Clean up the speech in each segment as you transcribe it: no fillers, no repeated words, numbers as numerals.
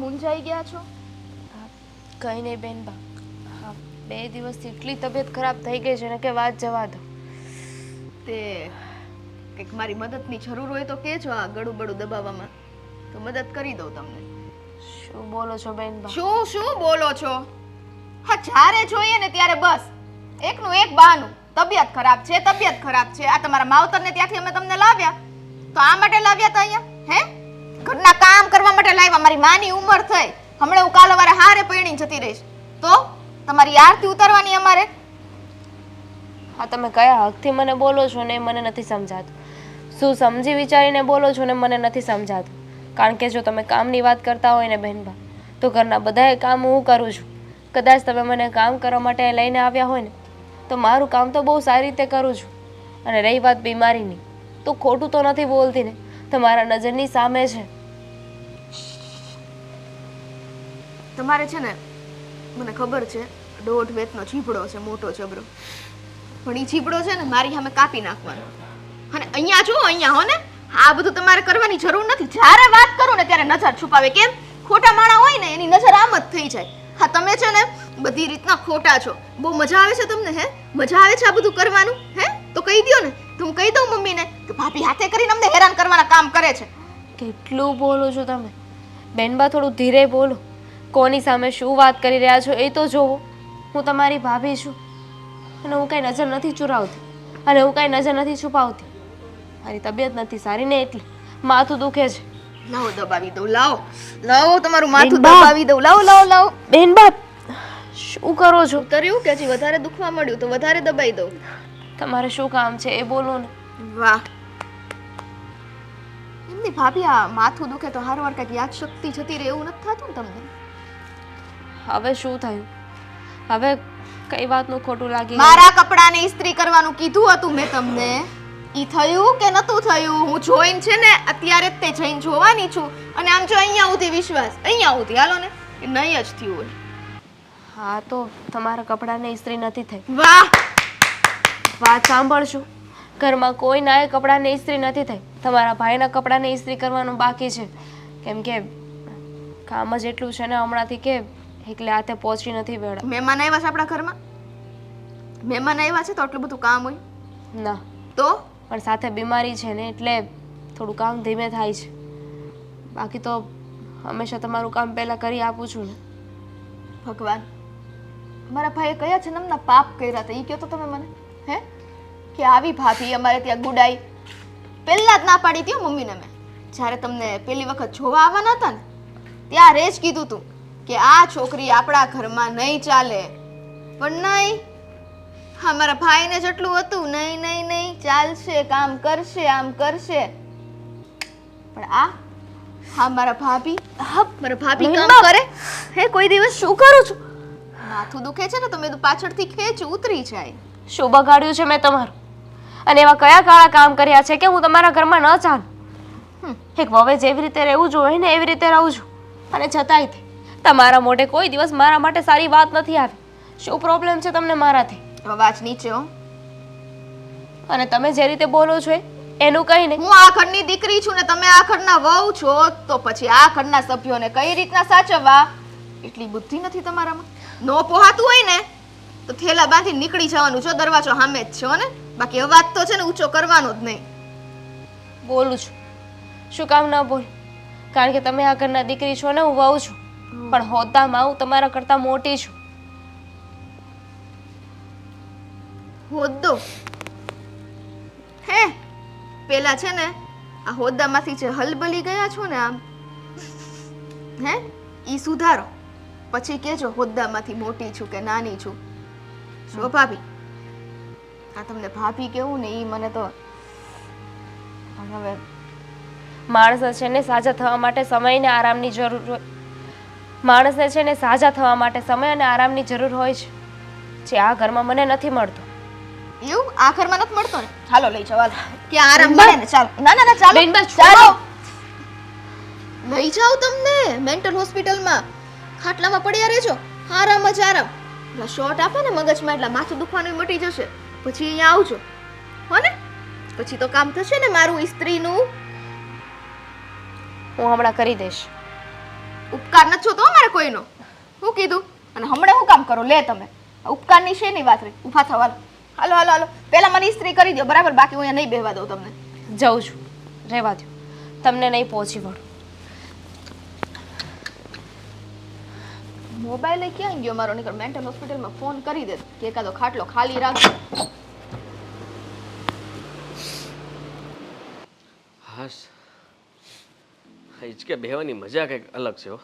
મૂંઝાઈ ગયા છો? કંઈ નહીં બેનબા. હા, 2 દિવસથી એટલી તબિયત ખરાબ થઈ ગઈ છે ને કે વાત જવા દો. તે કંઈક મારી મદદની જરૂર હોય તો કહેજો. આ ગળું બળું દબાવવામાં તો મદદ કરી દઉં તમને. શું બોલો છો બેનબા? શું બોલો છો? હા, જ્યારે જોઈએ ને ત્યારે બસ એકનું એક બહાનું. તબિયત ખરાબ છે, તબિયત ખરાબ છે. આ તમારા માવતરને ત્યાંથી અમે તમને લાવ્યા તો આ માટે લાવ્યા હતા અહીંયા? હે, ઘરના કામ કરવા માટે લાવ્યા? મારી માની ઉંમર થઈ, હમણાં હું કાલ સવારે હારે પૈણી જતી રહીશ તો તમારી આરતી ઉતારવાની અમારે? હા, તમે કયા હકથી મને બોલો છો ને એ મને નથી સમજાતું. શું સમજી વિચારીને બોલો છો ને મને નથી સમજાતું. કારણ કે જો તમે કામની વાત કરતા હોય ને બેનબા, તો ઘરના બધાય કામ હું કરું છું. કદાચ તમે મને કામ કરવા માટે લઈને આવ્યા હોય ને તો મારું કામ તો બહુ સારી રીતે કરું છું. અને રહી વાત બીમારીની, તો ખોટું તો નથી બોલતી ને, તમારા નજરની સામે છે. તમારે છે ને, મને ખબર છે 1.5 વેતનો ચીભડો છે, મોટો જબરો. પણ ઈ ચીભડો છે ને મારી સામે કાપી નાખવાનો. અને અહીંયા જો, અહીંયા હો ને, આ બધું તમારે કરવાની જરૂર નથી. જ્યારે વાત કરું ને ત્યારે નજર છુપાવે. કેમ? ખોટા માણા હોય ને એની નજર આમ જ થઈ જાય. હા, તમે છે ને બધી રીતના ખોટા છો. બહુ મજા આવે છે તમને? હે, મજા આવે છે આ બધું કરવાનું? હે, તો કહી દો ને, તો હું કહી દઉં મમ્મીને કે ભાભી હાથે કરીને અમને હેરાન કરવાના કામ કરે છે. કેટલું બોલો છો તમે બેનબા? થોડું ધીરે બોલો. કોની સામે શું વાત કરી રહ્યા છો એ તો જોવો. હું તમારી ભાભી છું અને હું કાંઈ નજર નથી ચુરાવતી અને હું કાંઈ નજર નથી છુપાવતી. મારી તબિયત નથી સારી ને એટલે માથું દુખે છે. લાવો દબાવી દઉં. લાવો તમારું માથું બેનબા! દબાવી દઉં. લાવો. બેનબા, શું કરો છો? ઉતર્યું કે હજી વધારે દુખવા મળ્યું તો વધારે દબાઈ દઉં? તમારે શું કામ છે એ બોલો ને. વાહ, એમની ભાભી આ માથું દુખે તો હારવાર કાંઈક યાદ શક્તિ જતી રહે એવું નથી થતું ને તમને? હવે શું થયું? હવે કઈ વાતનું ખોટું લાગી? મારા કપડાને ઇસ્ત્રી કરવાનું કીધું હતું મેં તમને. ઈ થયું કે નતું થયું? હું જોઈન છે ને અત્યારે જ તે જઈને જોવાની છું. અને આમ જો અહીંયા ઉધી વિશ્વાસ, અહીંયા ઉધી હાલો ને, કે નહીં જ થયું હોય. હા, તો તમારા કપડાને ઇસ્ત્રી નથી થઈ. વાહ, વાત સાંભળશું. ઘરમાં કોઈના કપડાને ઇસ્ત્રી નથી થઈ. તમારા ભાઈના કપડાને ઇસ્ત્રી કરવાનું બાકી છે. કેમ કે કામ જ એટલું છે ને હમણાંથી કે એકલે હાથે પહોંચી નથી વળ્યા. મહેમાન આવ્યા છે આપણા ઘરમાં? મહેમાન આવ્યા છે તો આટલું બધું કામ હોય? ના, તો પણ સાથે બીમારી છે ને એટલે થોડું કામ ધીમે થાય છે. બાકી તો હંમેશા તમારું કામ પહેલાં કરી આપું છું ને. ભગવાન, મારા ભાઈએ કયા જન્મના પાપ કર્યા હતા ઈ કહો તો તમે મને. હે, કે આવી ભાભી અમારે ત્યાં ગુડાઈ? પહેલા જ ના પાડી હતી મમ્મીને મેં. જ્યારે તમને પહેલી વખત જોવા આવવાના હતા ને ત્યારે જ કીધું તું કે આ છોકરી આપણા ઘરમાં નહીં ચાલે. પણ નહીં, હા, મારા ભાઈને જેટલું હતું નહીં, ચાલશે, કામ કરશે, આમ કરશે. પણ હા, મારા ભાભી કામ કરે? હે, કોઈ દિવસ? શું કરું છું? માથું દુખે છે ને તો મેં પાછળથી ખેંચ ઉતરી જાય. શું બગાડ્યું છે મેં તમારું? અને એવા કયા કાળા કામ કર્યા છે કે હું તમારા ઘરમાં ન ચાલું? એક વવે જેવી રીતે રહેવું જોઈએ ને એવી રીતે રહું છું. અને છતાંય તમારા મોઢે કોઈ દિવસ મારા માટે સારી વાત નથી આવી. શું પ્રોબ્લેમ છે તમને મારાથી? અવાજ નીચે હો. અને તમે જે રીતે બોલો છો એનું કઈ નહીં. હું આ ઘરની દીકરી છું ને તમે આ ઘરના વહુ છો, તો પછી આ ઘરના સભ્યોને કઈ રીતના સાચવવા એટલી બુદ્ધિ નથી તમારામાં? નો પોહાતું હોય ને તો થેલા બાંધી નીકળી જવાનું છો. દરવાજો સામે જ છો ને, બાકી અવાજ તો છે ને ઊંચો કરવાનો જ નહીં. બોલું છું. શું કામ ન બોલ? કારણ કે તમે આ ઘરના દીકરી છો ને હું વહુ છું. પણ હોદ્દામાં હું તમારા કરતા મોટી છું. હોદ્દો? હે, પેલા છે ને આ હોદ્દામાંથી જે હલબલી ગયા છો ને આમ, હે, ઈ સુધારો. પછી કેજો હોદ્દામાંથી મોટી છું કે નાની છું. શું ભાભી? આ તમને ભાભી કેવું ને ઈ મને તો હવે માણસને છે ને સાજા થવા માટે સમય ને આરામની જરૂર હોય. માણસને છે ને સાજા થવા માટે સમય અને આરામની જરૂર હોય છે, જે આ ઘરમાં મને નથી મળતો. એવું? આ ઘરમાં નથી મળતો ને? ચાલો લઈ જાવ. કે આરામ મળે ને? ચાલો. ના, ચાલો. બેનબા, ચાલો લઈ જાવ તમને મેન્ટલ હોસ્પિટલમાં. ખાટલામાં પડ્યા રહેજો, આરામ જ આરામ. એટલે શોર્ટ આપે ને મગજમાં, એટલે માથું દુખવાનું મટી જશે. પછી અહીંયા આવજો હો ને, પછી તો કામ થશે ને મારું ઇસ્ત્રીનું. હું હમણાં કરી દઈશ. ઉપકાર નથી જોતો હો મારે કોઈનો. શું કીધું? અને હમણાં શું કામ કરો લે તમે? ઉપકારની શેની વાત રહી? ઊભા થવા હાલો હાલો હાલો. પહેલા મને ઇસ્ત્રી કરી દો બરાબર, બાકી હું અહીંયા નહીં બેહવા દઉં તમને. જઉં છું, રહેવા દો, તમને નહીં પહોંચી વળું. મોબાઈલ ક્યાં ગયો મારો? નીકળ મેન્ટલ હોસ્પિટલમાં ફોન કરી દે કે એકાદો ખાટલો ખાલી રાખજો. હાશ, હિચકે બેહવાની મજા કંઈક અલગ છે હો.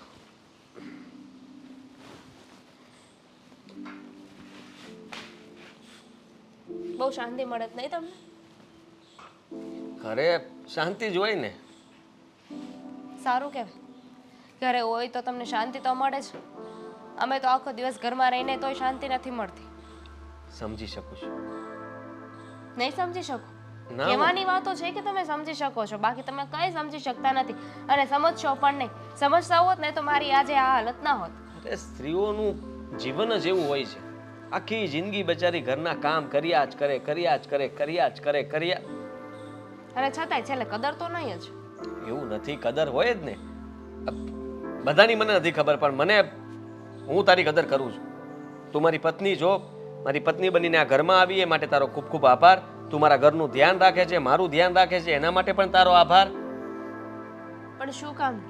બહુ શાંતિ મળે જ નહીં તમને? ઘરે શાંતિ જ હોય ને. સારું કહેવાય, ઘરે હોય તો તમને શાંતિ તો મળે જ. અમે તો આખો દિવસ ઘરમાં રહીને તોય શાંતિ નથી મળતી. સમજી શકું છું. નહીં સમજી શકો? ના, કહેવાની વાતો છે કે તમે સમજી શકો છો, બાકી તમે કઈ સમજી શકતા નથી અને સમજશો પણ નહીં. સમજતા હોત ને તો મારી આજે આ હાલત ના હોત. અરે સ્ત્રીઓનું જીવન જ એવું હોય છે. આખી જિંદગી બચારી ઘરના કામ કર્યા જ કરે, કર્યા જ કરે, કર્યા જ કરે, કર્યા. અને છતાંય છેલ્લે કદર તો નહીં જ. એવું નથી, કદર હોય જ ને. બધાની મને નથી ખબર, પણ મને, હું તારી કદર કરું છું. તું મારી પત્ની છો, મારી પત્ની બનીને આ ઘરમાં આવી એ માટે તારો ખૂબ ખૂબ આભાર. તું મારા ઘરનું ધ્યાન રાખે છે, મારું ધ્યાન રાખે છે, એના માટે પણ તારો આભાર. પણ શું કામ?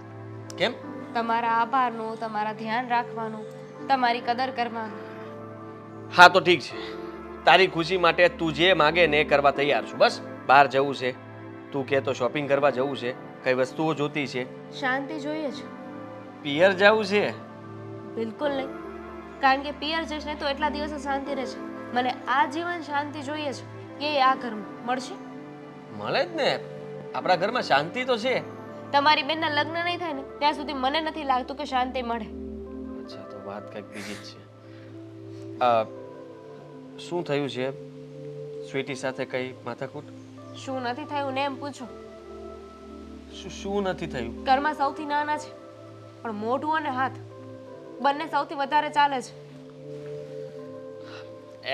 કેમ? તમારા આભારનું, તમારા ધ્યાન રાખવાનું, તમારી કદર કરવાનું. હા તો ઠીક છે, તારી ખુશી માટે તું જે માગે ને એ કરવા તૈયાર છું. બસ બહાર જવું છે, તું કહે તો શોપિંગ કરવા જવું છે, કઈ વસ્તુઓ જોતી છે, શાંતિ જોઈએ છે. પિયર જવું છે. બિલકુલ નહીં, કારણ કે પિયર જશે ને તો એટલા દિવસે શાંતિ રહેશે. મને આ જીવન શાંતિ જોઈએ છે, એ આ ઘરમાં મળશે. મળે જ ને, આપણા ઘરમાં શાંતિ તો છે. તમારી બેનના લગ્ન નહીં થાય ને ત્યાં સુધી મને નથી લાગતું કે શાંતિ મળે. અચ્છા, તો વાત કંઈક બીજી જ છે. શું થયું છે? સ્વીટી સાથે કઈ માથાકૂટ? શું નથી થયું ને એમ પૂછો? શું નથી થયું? ઘરમાં સૌથી નાના છે, પણ મોઢું અને હાથ બંને સૌથી વધારે ચાલે છે.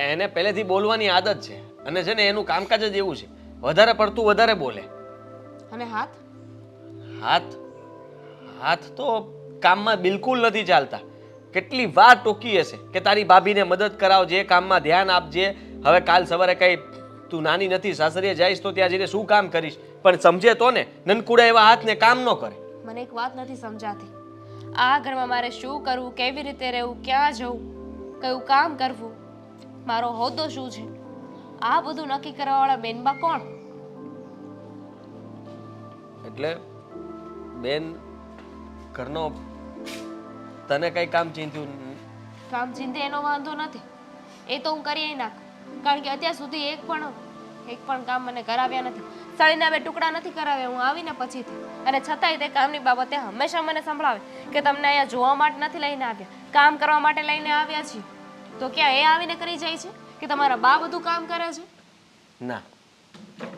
એને પહેલેથી બોલવાની આદત છે અને છે ને એનું કામકાજ જ એવું છે, વધારે પડતું વધારે બોલે. અને હાથ? હાથ હાથ તો કામમાં બિલકુલ નથી ચાલતા. કેટલી વાર ટોકી હશે કે તારી ભાભીને મદદ કરાવજે, કામમાં ધ્યાન આપજે. હવે કાલ સવારે કઈ તું નાની નથી, સાસરીએ જઈશ તો ત્યાં જઈને શું કામ કરીશ? પણ સમજે તો ને, નનકુડા એવા હાથને કામ ન કરે. મને એક વાત નથી સમજાતી, આ ઘરમાં મારે શું કરવું, કેવી રીતે રહેવું, ક્યાં જવું, કયું કામ કરવું, મારો હોદ્દો શું છે, આ બધું નક્કી કરવાવાળા બેનબા કોણ? એટલે બેન ઘરનો તને કઈ કામ ચીંધ્યું? કામ ચિંતે એનો વાંધો નથી, એ તો હું કરી નાખું, કારણ કે અત્યાર સુધી એક પણ કામ મને કરાવ્યા નથી. સાડીના બે ટુકડા નથી કરાવ્યા હું આવીને પછીથી, અને છતાંય તે કામની બાબતે હંમેશા મને સંભળાવે કે તમને અહીંયા જોવા માટે નથી લઈને આવ્યા, કામ કરવા માટે લઈને આવ્યા છીએ. તો ક્યાં એ આવીને કરી જાય છે કે તમારા બા બધું કામ કરે છે? ના,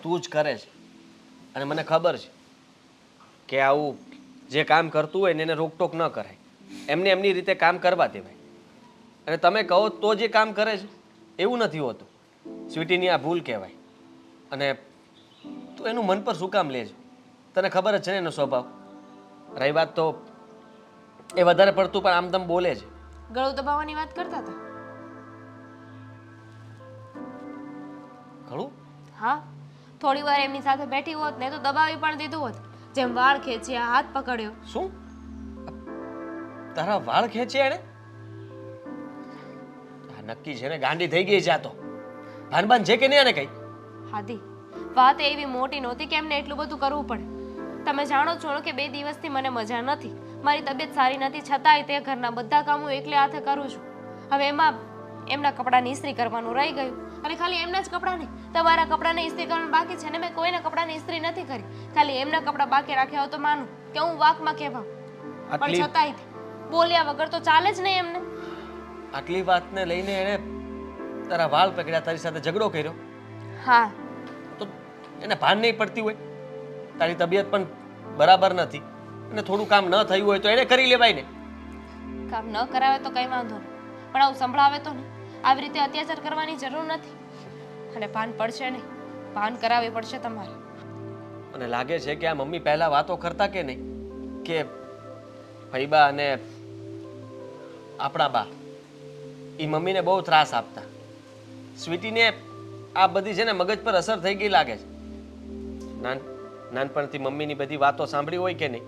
તું જ કરે છે. અને મને ખબર છે કે આવું જે કામ કરતું હોય ને એને રોકટોક ન કરાય, એમને એમની રીતે કામ કરવા દેવાય. અને તમે કહો તો જે કામ કરે છે એવું નથી હોતું. સ્વીટીની આ ભૂલ કહેવાય. અને તું એનું મન પર શું કામ લે છે? તને ખબર જ છે ને એનો સ્વભાવ. રહી વાત તો એ વધારે પડતું પણ આમ તેમ બોલે છે. ગળું દબાવવાની વાત કરતા હતા? ઘણું? હા, થોડી વાર એમની સાથે બેઠી હોત ને તો દબાવી પણ દીધું હોત, જેમ વાળ ખેંચ્યા, હાથ પકડ્યો. શું? તારા વાળ ખેંચે એને? નક્કી છે ને ગાંડી થઈ ગઈ છે આ તો. ભાનબાન છે કે નહીં આને કઈ? હાદી, વાત એવી મોટી નહોતી કે એમને એટલું બધું કરવું પડે. તમે જાણો છો કે 2 દિવસથી મને મજા નથી, મારી તબિયત સારી નથી, છતાંય તે ઘરના બધા કામો એકલે હાથે કરું છું. હવે એમાં એમના કપડાની ઇસ્ત્રી કરવાનું રહી ગયું, અને ખાલી એમના જ કપડાં નહીં, તમારા કપડાને ઇસ્ત્રી કરવાનું બાકી છે ને મેં કોઈના કપડાની ઇસ્ત્રી નથી કરી. ખાલી એમના કપડાં બાકી રાખ્યા હોય તો માનું કે હું વાકમાં કહેવા, પણ છતાંય બોલ્યા વગર તો ચાલે જ નહીં એમને. આટલી વાતને લઈને એને તારા વાળ પકડ્યા, તારી સાથે ઝઘડો કર્યો? હા. તો એને ભાન નહીં પડતી હોય? તારી તબિયત પણ બરાબર નથી અને થોડું કામ ન થયું હોય તો એને કરી લેવાય ને. કામ ન કરાવે તો કઈ વાંધો નહીં, પણ આવું સંભળાવે તો ને, આવી રીતે અત્યાચાર કરવાની જરૂર નથી. અને ભાન પડશે નહીં, ભાન કરાવવી પડશે તમારે. મને લાગે છે કે આ મમ્મી પહેલા વાતો કરતા કે નહીં, કે ફઈબા અને આપણા બા એ મમ્મીને બહુ ત્રાસ આપતા. સ્વીટીને આ બધી છે ને મગજ પર અસર થઈ ગઈ લાગે છે. નાનપણથી મમ્મીની બધી વાતો સાંભળી હોય કે નહીં,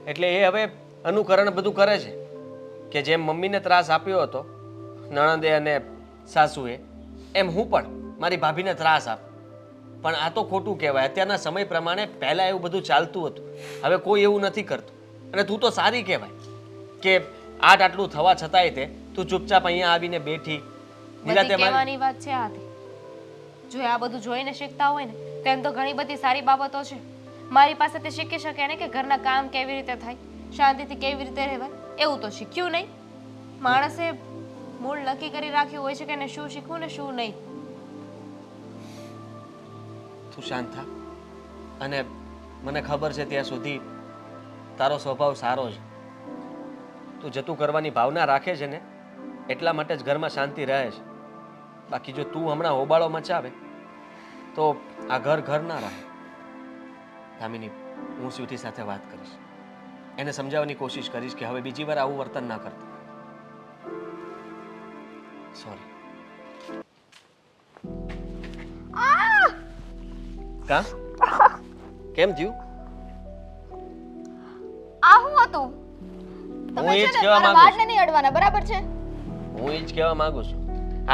એટલે એ હવે અનુકરણ બધું કરે છે કે જેમ મમ્મીને ત્રાસ આપ્યો હતો નણંદે અને સાસુએ, એમ હું પણ મારી ભાભીને ત્રાસ આપ. પણ આ તો ખોટું કહેવાય. અત્યારના સમય પ્રમાણે પહેલાં એવું બધું ચાલતું હતું, હવે કોઈ એવું નથી કરતું. અને તું તો સારી કહેવાય કે આટલું થવા છતાંય તે તું ચૂપચાપ અહીંયા આવીને બેઠી. બધી કહેવાની વાત છે આથી. જો એ આ બધું જોઈને શીખતા હોય ને તો એમ તો ઘણી બધી સારી બાબતો છે. મારી પાસેથી શીખી શકે ને કે ઘરના કામ કેવી રીતે થાય, શાંતિથી કેવી રીતે રહેવાય, એવું તો શીખ્યું નહીં. માણસે મૂળ નક્કી કરી રાખ્યું હોય છે કે એને શું શીખવું ને શું નહીં. તું શાંત થા. અને મને ખબર છે ત્યાં સુધી તારો સ્વભાવ સારો છે. તું જતું કરવાની ભાવના રાખે છે ને એટલા માટે જ ઘરમાં શાંતિ રહે છે. બાકી જો તું હમણાં હોબાળો મચાવે તો આ ઘર ના રહે. દામિની, હું સ્વીટી સાથે વાત કરીશ, એને સમજાવવાની કોશિશ કરીશ કે હવે બીજી વાર આવું વર્તન ના કરતી. સોરી. કા કેમ થયું? આ હું હતું? હું તમે એ છે જ ને કહેવા મારા માંગુ વાળને નહીં અડવાના, બરાબર છે? હું એ જ કહેવા માંગુ છું.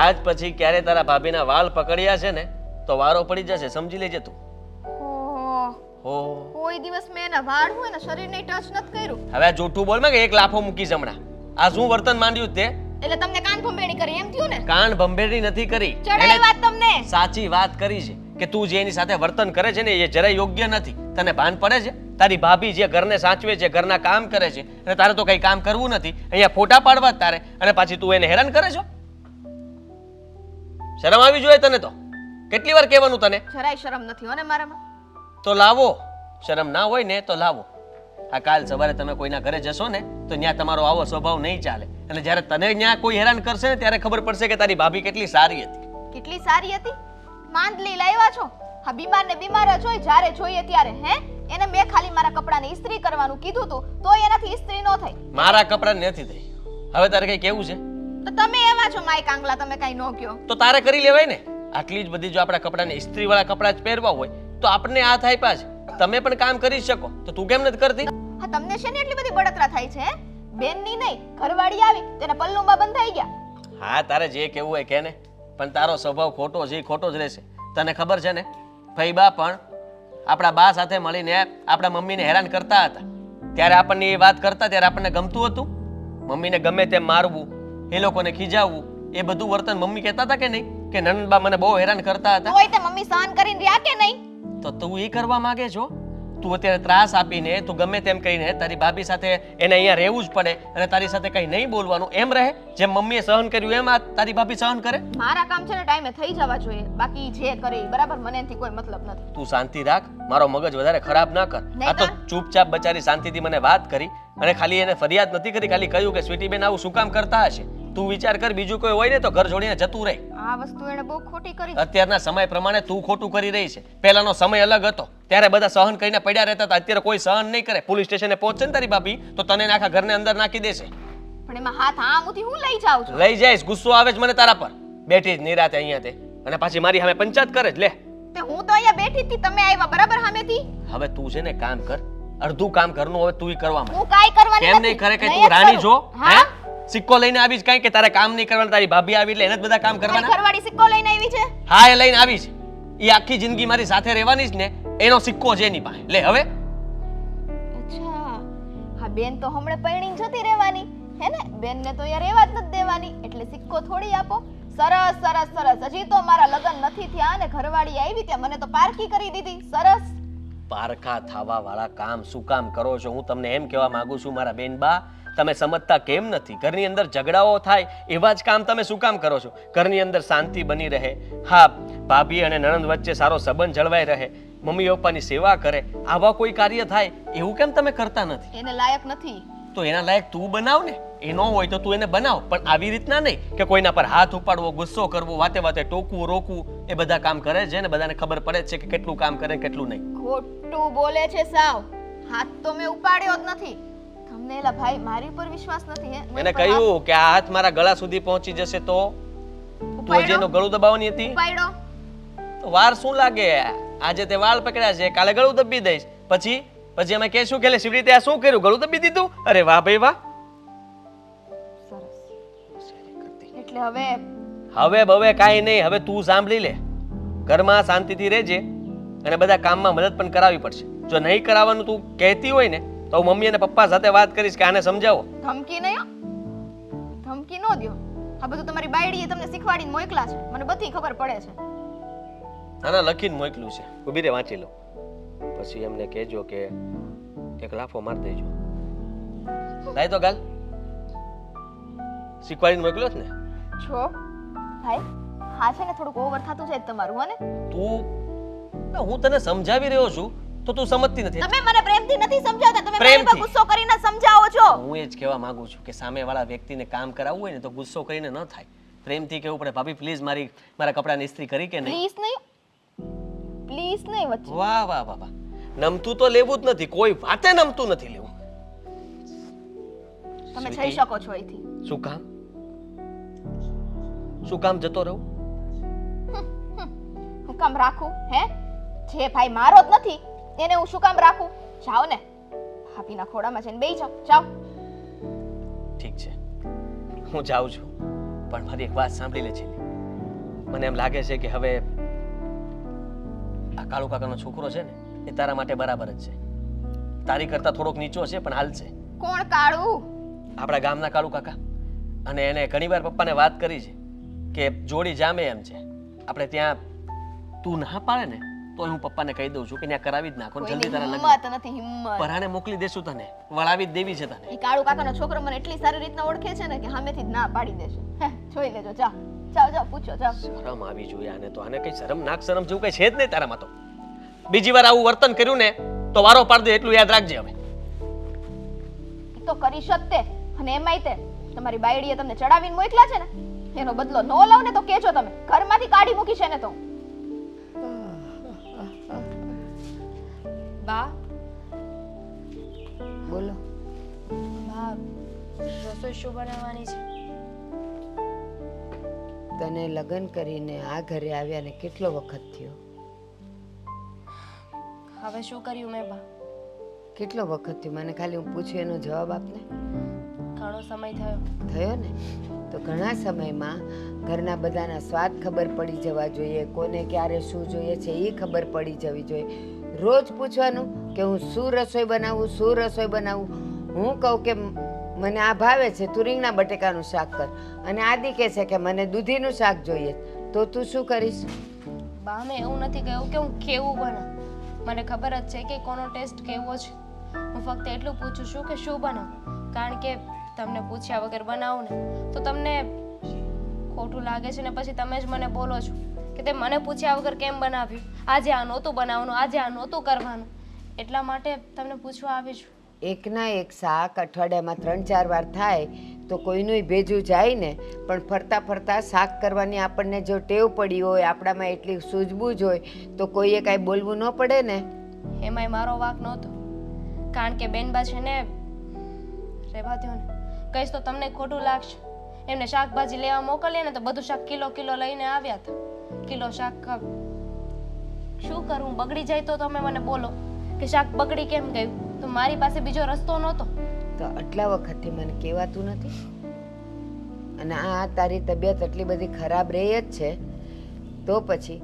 આજ પછી ક્યારે તારા ભાભીના વાળ પકડ્યા છે ને તો વારો પડી જશે, સમજી લેજે તું. ઓહો, હો, કોઈ દિવસ મેં એના વાળ હોય ને શરીરને ટચ નથી કર્યું. હવે આ જૂઠું બોલ માં કે એક લાફો મૂકીશ હમણાં. આ શું વર્તન માંડ્યું તે? એટલે તમને કાન ભંભેણી કરી એમ થયું ને? કાન ભંભેરી નથી કરી, ચડાઈ વાત તમને. સાચી વાત કરી છે કે તું જે એની સાથે વર્તન કરે છે ને એ જરાય યોગ્ય નથી. તને ભાન પડે છે? તારી ભાભી જે ઘરને સાચવે છે, ઘરના કામ કરે છે, અને તારે તો કઈ કામ કરવું નથી, અહીંયા ફોટા પાડવા જ તારે, અને પાછી તું એને હેરાન કરે છો? શરમ આવી જોઈએ તને તો. કેટલી વાર કહેવાનું તને? જરાય શરમ નથી હો ને મારામાં. તો લાવો. શરમ ના હોય ને તો લાવો. આ કાલ સવારે તમે કોઈના ઘરે જશો ને તો ત્યાં તમારો આવો સ્વભાવ નહીં ચાલે. અને જ્યારે તને ત્યાં કોઈ હેરાન કરશે ને ત્યારે ખબર પડશે કે તારી ભાભી કેટલી સારી હતી. કેટલી સારી હતી? માંદલી લાવ્યા છો? હા, બીમાર ને બીમાર જ હોય જ્યારે જોઈએ ત્યારે. હે, એને મેં ખાલી મારા કપડાને ઇસ્ત્રી કરવાનું કીધું તું તોય એનાથી ઇસ્ત્રી ન થઈ. મારા કપડા નથી થઈ. હવે તારે કઈ કેવું છે? તો તમે એવા છો માય કાંગલા, તમે કઈ ન કયો તો તારે કરી લેવાય ને. આટલી જ બધી જો આપણા કપડાને ઇસ્ત્રી વાળા કપડા જ પહેરવા હોય તો આપણને આ થાય પાછ. તમે પણ કામ કરી શકો તો તું કેમ નથી કરતી? હા, તમને છે ને એટલી બધી બળતરા થાય છે? બેનની નહીં, ઘરવાળી આવી તેના પલ્લુમાં બંધાઈ ગયા. હા, તારે જે કેવું હોય કે ને, પણ તારો સ્વભાવ ખોટો છે, ખોટો જ રહેશે. તને ખબર છે ને, ફઈબા પણ આપણા બા સાથે મળીને આપણા મમ્મીને હેરાન કરતા હતા. ત્યારે આપણને એ વાત કરતા ત્યારે આપણને ગમતું હતું? મમ્મીને ગમે તેમ મારવું, એ લોકોને ખીજાવવું, એ બધું વર્તન મમ્મી કહેતા હતા કે નહીં કે નણંદબા મને બહુ હેરાન કરતા હતા? તોય તે મમ્મી સહન કરીને રહ્યા કે નહીં? તો તું એ કરવા માંગે છો? તું અત્યારે ત્રાસ આપીને તું ગમે તેમ કહીને તારી ભાભી સાથે એને અહીંયા રહેવું જ પડે અને તારી સાથે કંઈ નહીં બોલવાનું એમ રહે? જેમ મમ્મીએ સહન કર્યું એમ આ તારી ભાભી સહન કરે? મારા કામ છે ને ટાઈમે થઈ જવા જોઈએ, બાકી જે કરે ઈ બરાબર, મને એનાથી કોઈ મતલબ નથી. તું શાંતિ રાખ, મારો મગજ વધારે ખરાબ ના કર. નહીં આ તો કર. ચૂપચાપ બચારી શાંતિથી મને વાત કરી અને ખાલી એને ફરિયાદ નથી કરી, ખાલી કહ્યું કે સ્વીટી બેન આવું શું કામ કરતા હશે. તું વિચાર કર, બીજું કોઈ હોય ને તો ઘર છોડીને જતું રહે. આ વસ્તુ એને બહુ ખોટી કરી. અત્યારના સમય પ્રમાણે તું ખોટું કરી રહી છે. પહેલાનો સમય અલગ હતો, ત્યારે બધા સહન કરીને પડ્યા રહેતા હતા. અત્યારે કોઈ સહન નહીં કરે. પોલીસ સ્ટેશને પહોંચશે ને તારી ભાભી તો તને આખા ઘરને અંદર નાખી દેશે. પણ એમાં હાથ આમથી હું લઈ જાઉં છું? લઈ જઈશ, ગુસ્સો આવે છે મને તારા પર. બેઠી જ નિરાતે અહીંયા તે અને પાછી મારી સામે પંચાયત કરે જ. લે, તે હું તો અહીંયા બેઠી હતી, તમે આવ્યા બરાબર સામેથી. હવે તું છે ને કામ કર, અડધું કામ ઘરનું હવે તું કરવા માંડ. હું કાઈ કરવાની કેમ નથી. નહીં કરે? કઈ નહીં તું જ રાણી કરું. છો? હે, હા? સિક્કો લઈને આવી જ કાંઈ કે તારે કામ નહીં કરવાનું, તારી ભાભી આવી એટલે એને જ બધા કામ મારી કરવાના? ઘરવાળી સિક્કો લઈને આવી છે. હા, એ લઈને આવી છે. એ આખી જિંદગી મારી સાથે રહેવાની જ ને, એનો સિક્કો છે એની પાસે. લે હવે. અચ્છા, હા, બેન તો હમણે પૈણીને જતી રહેવાની હે ને? બેનને તો યાર રહેવા જ નથી દેવાની, એટલે સિક્કો થોડી આપો. સરસ સરસ સરસ. હજી તો મારા લગ્ન નથી થયા અને ઘરવાળી આવી ત્યાં મને તો પારકી કરી દીધી. સરસ. પારખા થવા વાળા કામ શું કામ કરો છો? હું તમને એમ કહેવા માંગુ છું મારા બેનબા, તમે સમજતા કેમ નથી? ઘરની અંદર ઝઘડાઓ થાય એવા જ કામ તમે શું કામ કરો છો? ઘરની અંદર શાંતિ બની રહે, હા, ભાભી અને નણંદ વચ્ચે સારો સંબંધ જળવાઈ રહે, મમ્મી પપ્પાની સેવા કરે, આવા કોઈ કાર્ય થાય એવું કેમ તમે કરતા નથી? એને લાયક નથી. તો એના લાયક તું બનાવ ને. એ ન હોય તો તું એને બનાવ, પણ આવી રીતના નહીં કે કોઈના પર હાથ ઉપાડવો, ગુસ્સો કરવો, વાતે વાતે ટોકવું, રોકવું, એ બધા કામ કરે છે ને બધાને ખબર પડે છે કે કેટલું કામ કરે કેટલું નહીં. ખોટું બોલે છે સાવ. હાથ તો મેં ઉપાડ્યો જ નથી. તમને એલા ભાઈ મારી ઉપર વિશ્વાસ નથી હે હું એને એક વાર હાથ કહ્યું કે આ હાથ મારા ગળા સુધી પહોંચી જશે તો તું હજી એનું ગળું દબાવવાની હતી ઉપાડ્યો. તો વાર શું લાગે? આજે તે વાળ પકડ્યા છે, કાલે ગળું દબી દઈશ, પછી પછી અમે કહેશું કે લે શિવરી તે આ શું કર્યું, ગળું દબી દીધું? અરે વાહ ભાઈ વાહ. સરસ. એટલે હવે હવે બવે કાંઈ નહીં, હવે તું સાંભળી લે. ઘરમાં શાંતિથી રહેજે અને બધા કામમાં મદદ પણ કરાવવી પડશે. જો નહીં કરાવવાનું તું કહેતી હોય ને તો હું મમ્મી અને પપ્પા સાથે વાત કરીશ કે આને સમજાવો. ધમકી નહીં હો. ધમકી નો દ્યો. આ બધું તમારી બાયડીએ તમને શીખવાડીને મોકલા છે, મને બધી ખબર પડે છે. આના લખીને મોકલ્યું છે, ઊભી રે વાંચી લો. પછી એમને કહેજો કે એક લાફો માર દેજો. લાય તો ગાલ. શીખવાડીને મોકલ્યો છે ને. છો ભાઈ હા છે ને થોડુંક ઓવર થતું છે તમારું હને. તું હું તને સમજાવી રહ્યો છું તો તું સમજતી નથી. તમે મને પ્રેમથી નથી સમજાવતા, તમે મારી પ્રેમથી. પર ગુસ્સો કરીને સમજાવો છો. હું એ જ કહેવા માંગુ છું કે સામેવાળા વ્યક્તિને કામ કરાવવું હોય ને તો ગુસ્સો કરીને ન થાય, પ્રેમથી કહેવું પડે. ભાભી પ્લીઝ મારા કપડાની ઇસ્ત્રી કરી કે નહીં? પ્લીઝ નહીં વચ્ચે. વાહ વાહ વાહ વાહ. નમતું તો લેવું જ નથી, કોઈ વાતે નમતું નથી લેવું. તમે જઈ સ્વીટી, શકો છો અહીંથી. શું કામ? શું કામ જતો રહું? હું કામ રાખું હે? જે ભાઈ મારો જ નથી એને હું શું કામ રાખું? જાઓ ને ભાભીના ખોડામાં જઈને બેસી જાઓ. જાઓ. ઠીક છે, હું જાઉં છું, પણ મારી એક વાત સાંભળી લે છેલ્લી. મને એમ લાગે છે કે હવે આ કાળુ કાકાનો છોકરો છે ને એ તારા માટે બરાબર જ છે. તારી કરતા થોડોક નીચો છે પણ હાલશે. કોણ કાળું? આપણા ગામના કાળુ કાકા. અને એને ઘણીવાર પપ્પાને વાત કરી છે કે જોડી જામે એમ છે. આપણે ત્યાં તું ના પાડે ને તો હું પપ્પાને કહી દઉં છું કે ત્યાં કરાવી જ નાખો ને જલ્દી તારા લગ્ન. હિંમત નથી હિંમત. પરાણે મોકલી દેશું તને, વળાવી જ દેવી છે તને. એ કાળુ કાકાનો છોકરો મને એટલી સારી રીતના ઓળખે છે ને કે સામેથી જ ના પાડી દેશે. હે, જોઈ લેજો. જાઓ જાઓ જાઓ પૂછો જાઓ. શરમ આવી જોઈએ આને તો. આને કઈ શરમ નાક શરમ જેવું કઈ છે જ નહીં તારામાં તો. બીજી વાર આવું વર્તન કર્યું ને તો વારો પાડ દે, એટલું યાદ રાખજે. હવે ઈ તો કરી શકતે. અને એમાંય તે તમારી બાયડીએ તમને ચડાવીને મોકલા છે ને એનો બદલો નો લાવ ને તો કેજો તમે. ઘરમાંથી કાઢી મૂકી છે ને તો. બા બોલો. બા રસોઈ શું બનાવવાની છે? તને લગ્ન કરીને આ ઘરે આવ્યા ને કેટલો વખત થયો? હવે શું કર્યું મેં બા? કેટલો વખત થયો? મને ખાલી હું પૂછ્યું એનો જવાબ આપને. ઘણો સમય થયો. થયો ને? તો ઘણા સમયમાં ઘરના બધાના સ્વાદ ખબર પડી જવા જોઈએ, કોને ક્યારે શું જોઈએ છે એ ખબર પડી જવી જોઈએ. રોજ પૂછવાનું કે હું શું રસોઈ બનાવું, શું રસોઈ બનાવું. હું કહું કે મને આ ભાવે છે, તું રીંગણા બટેકાનું શાક કર, અને આદિ કહે છે કે મને દૂધીનું શાક જોઈએ, તો તું શું કરીશ? બા મેં એવું નથી કહ્યું કે હું કેવું બનાવું. મને ખબર જ છે કે કોનો ટેસ્ટ કેવો છે. હું ફક્ત એટલું પૂછું છું કે શું બનાવું. કારણ કે તમને પૂછ્યા વગર બનાવું ને તો તમને ખોટું લાગે છે ને પછી તમે જ મને બોલો છો કે તે મને પૂછ્યા વગર કેમ બનાવ્યું, આજે આ નહોતું બનાવવાનું, આજે આ નહોતું કરવાનું. એટલા માટે તમને પૂછવા આવી છું. એકના એક શાક અઠવાડિયામાં 3-4 વાર થાય તો કોઈનું ભેજું જાય ને, પણ ફરતા ફરતા શાક કરવાની આપણને જો ટેવ પડી હોય, આપણામાં એટલી સૂઝબૂઝ હોય તો કોઈએ કાંઈ બોલવું ન પડે ને. એમાંય મારો વાંક નહોતો. કારણ કે બેનબા છે ને, રહેવા દ્યો ને, કહીશ તો તમને ખોટું લાગશે. એમને શાકભાજી લેવા મોકલીએ ને તો બધું શાક કિલો લઈને આવ્યા હતા. કિલો શાક શું કરું? બગડી જાય તો તમે મને બોલો કે શાક બગડી કેમ ગયું, તો મારી પાસે બીજો રસ્તો નહોતો. તો આટલા વખતથી મને કહેવાતું નથી? અને આ તારી તબિયત એટલી બધી ખરાબ રહી જ છે તો પછી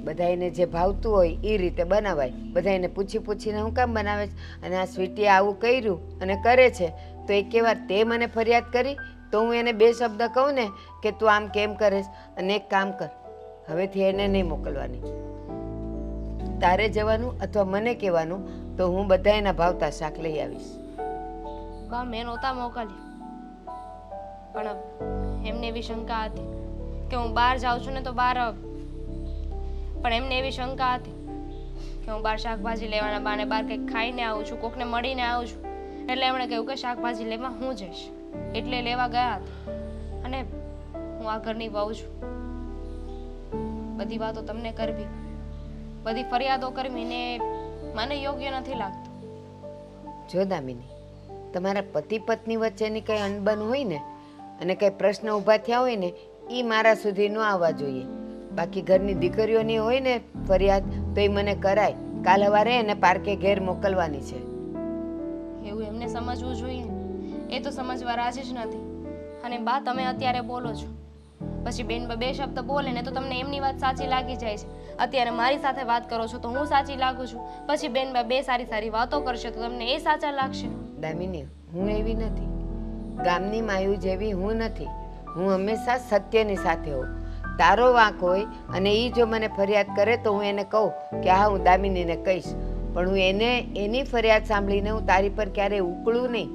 બધાને જે ભાવતું હોય એ રીતે બનાવાય. બધાને પૂછી પૂછીને હું કામ બનાવે છે? અને આ સ્વીટીએ આવું કર્યું અને કરે છે તો એક વાર તે મને ફરિયાદ કરી તો હું એને 2 શબ્દ કહું ને કે તું આમ કેમ કરે છે. અને એક કામ કર, હવેથી એને નહીં મોકલવાની. તારે જવાનું અથવા મને કહેવાનું તો હું બધા એના ભાવતા શાક લઈ આવીશ. બા મેં નહોતા મોકલ્યા, પણ એમને એવી શંકા હતી કે હું બહાર જાઉં છું ને તો બહાર, પણ એમને એવી શંકા હતી કે હું બહાર શાકભાજી લેવાના બાને બહાર કંઈક ખાઈને આવું છું, કોકને મળીને આવું છું, એટલે એમણે કહ્યું કે શાકભાજી લેવા હું જઈશ. એટલે લેવા ગયા હતા. અને હું આ ઘરની વહુ છું. બધી વાતો તમને કરવી, બધી ફરિયાદો કરવી ને મને યોગ્ય નથી લાગતું. જો દામિની, તમારા પતિ પત્ની વચ્ચેની કંઈ અણબન હોય ને અને કંઈ પ્રશ્ન ઊભા થયા હોય ને એ મારા સુધી ન આવવા જોઈએ. બાકી ઘરની દીકરીઓની હોય ને ફરિયાદ તો એ મને કરાય. કાલ સવારે એને પાર્કે ઘેર મોકલવાની છે. એવું એમને સમજવું જોઈએ. એ તો સમજવા રાજી જ નથી. અને બા તમે અત્યારે બોલો છો, પછી બેન બે શબ્દ બોલે ને તો તમને એમની વાત સાચી લાગી જાય છે. અત્યારે મારી સાથે વાત કરો છો તો હું સાચી લાગુ છું, પછી બેન બે સારી સારી વાતો કરશે તો તમને એ સાચા લાગશે. દામિની, હું એવી નથી. ગામની માયુ જેવી હું નથી. હું હંમેશા સત્યની સાથે હોઉં. તારો વાંક હોય અને એ જો મને ફરિયાદ કરે તો હું એને કહું કે હા હું દામિનીને કહીશ, પણ હું એની ફરિયાદ સાંભળીને હું તારી પર ક્યારેય ઉકળું નહીં.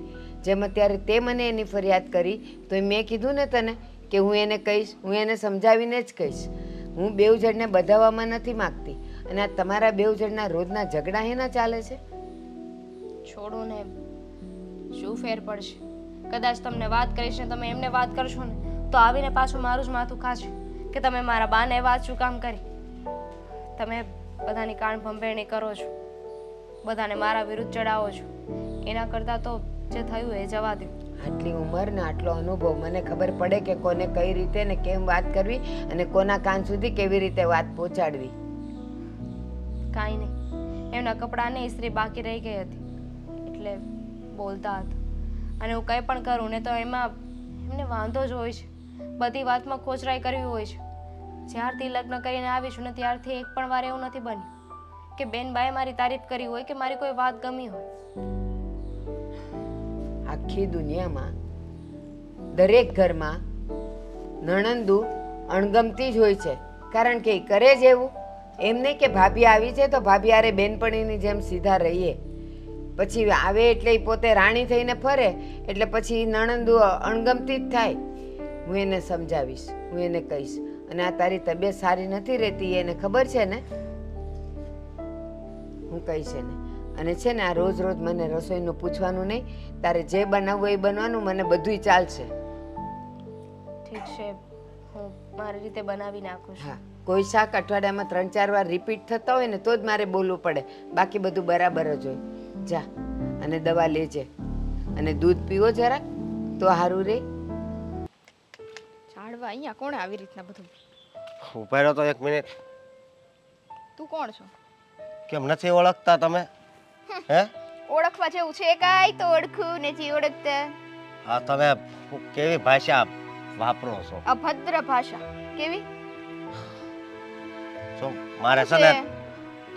જેમ અત્યારે તે મને એની ફરિયાદ કરી તો મેં કીધું ને તને કે હું એને કહીશ, હું એને સમજાવીને જ કહીશ. હું બેઉ જણને બધાવવામાં નથી માગતી. અને આ તમારા બેઉ જણના રોજના ઝઘડા હેના ચાલે છે? છોડો ને, શું ફેર પડશે? કદાચ તમને વાત કરીશ ને તમે એમને વાત કરશો ને તો આવીને પાછું મારું જ માથું ખાશે કે તમે મારા બાને વાત શું કામ કરી. તમે બધાની કાન ભંભેરણી કરો છો, બધાને મારા વિરુદ્ધ ચડાવો છો. એના કરતાં તો જે થયું એ જવા દો. આટલી ઉંમર ને આટલો અનુભવ, મને ખબર પડે કે કોને કઈ રીતે ને કેમ વાત કરવી અને કોના કાન સુધી કેવી રીતે વાત પહોંચાડવી. કાંઈ નહીં, એમના કપડાને ઇસ્ત્રી બાકી રહી ગઈ હતી એટલે બોલતા હતા. અને હું કંઈ પણ કરું ને તો એમાં એમને વાંધો જ હોય છે. બધી વાતમાં ખોચરાઈ કરવી હોય છે. જ્યારથી લગ્ન કરીને આવી છું ને ત્યારથી એક પણ વાર એવું નથી બન્યું કે બેનબાએ મારી તારીફ કરી હોય કે મારી કોઈ વાત ગમી હોય. આખી દુનિયામાં દરેક ઘરમાં નણંદુ અણગમતી જ હોય છે, કારણ કે એ કરે જ એવું. એમ નહીં કે ભાભી આવી છે તો ભાભી આરે બેનપણીની જેમ સીધા રહીએ, પછી આવે એટલે એ પોતે રાણી થઈને ફરે એટલે પછી નણંદુ અણગમતી જ થાય. હું એને સમજાવીશ, હું એને કહીશ. અને આ તારી તબિયત સારી નથી રહેતી એને ખબર છે ને? હું કહીશ એને. અને છે ને આ રોજ રોજ મને રસોઈનું પૂછવાનું નહીં. તારે જે બનાવવું એ બનવાનું, મને બધુંય ચાલશે. ઠીક છે, હું મારી રીતે બનાવી નાખું છું. હા, કોઈ શાક અઠવાડિયામાં 3-4 વાર રિપીટ થતા હોય ને તો જ મારે બોલવું પડે, બાકી બધું બરાબર જ હોય. જા અને દવા લેજે અને દૂધ પીવો જરાક તો સારું રહે. જાડવા અહીંયા કોણે આવી રીતના બધું? ઉભા રહ્યો તો 1 મિનિટ. તું કોણ છો? કેમ નથી ઓળખતા તમે? હે? ઓળખવા જેવું છે કાંઈ તો ઓળખું નથી ઓળખતા. હા, તમે કેવી ભાષા વાપરો છો? અભદ્ર ભાષા. કેવી? શું મારે છે ને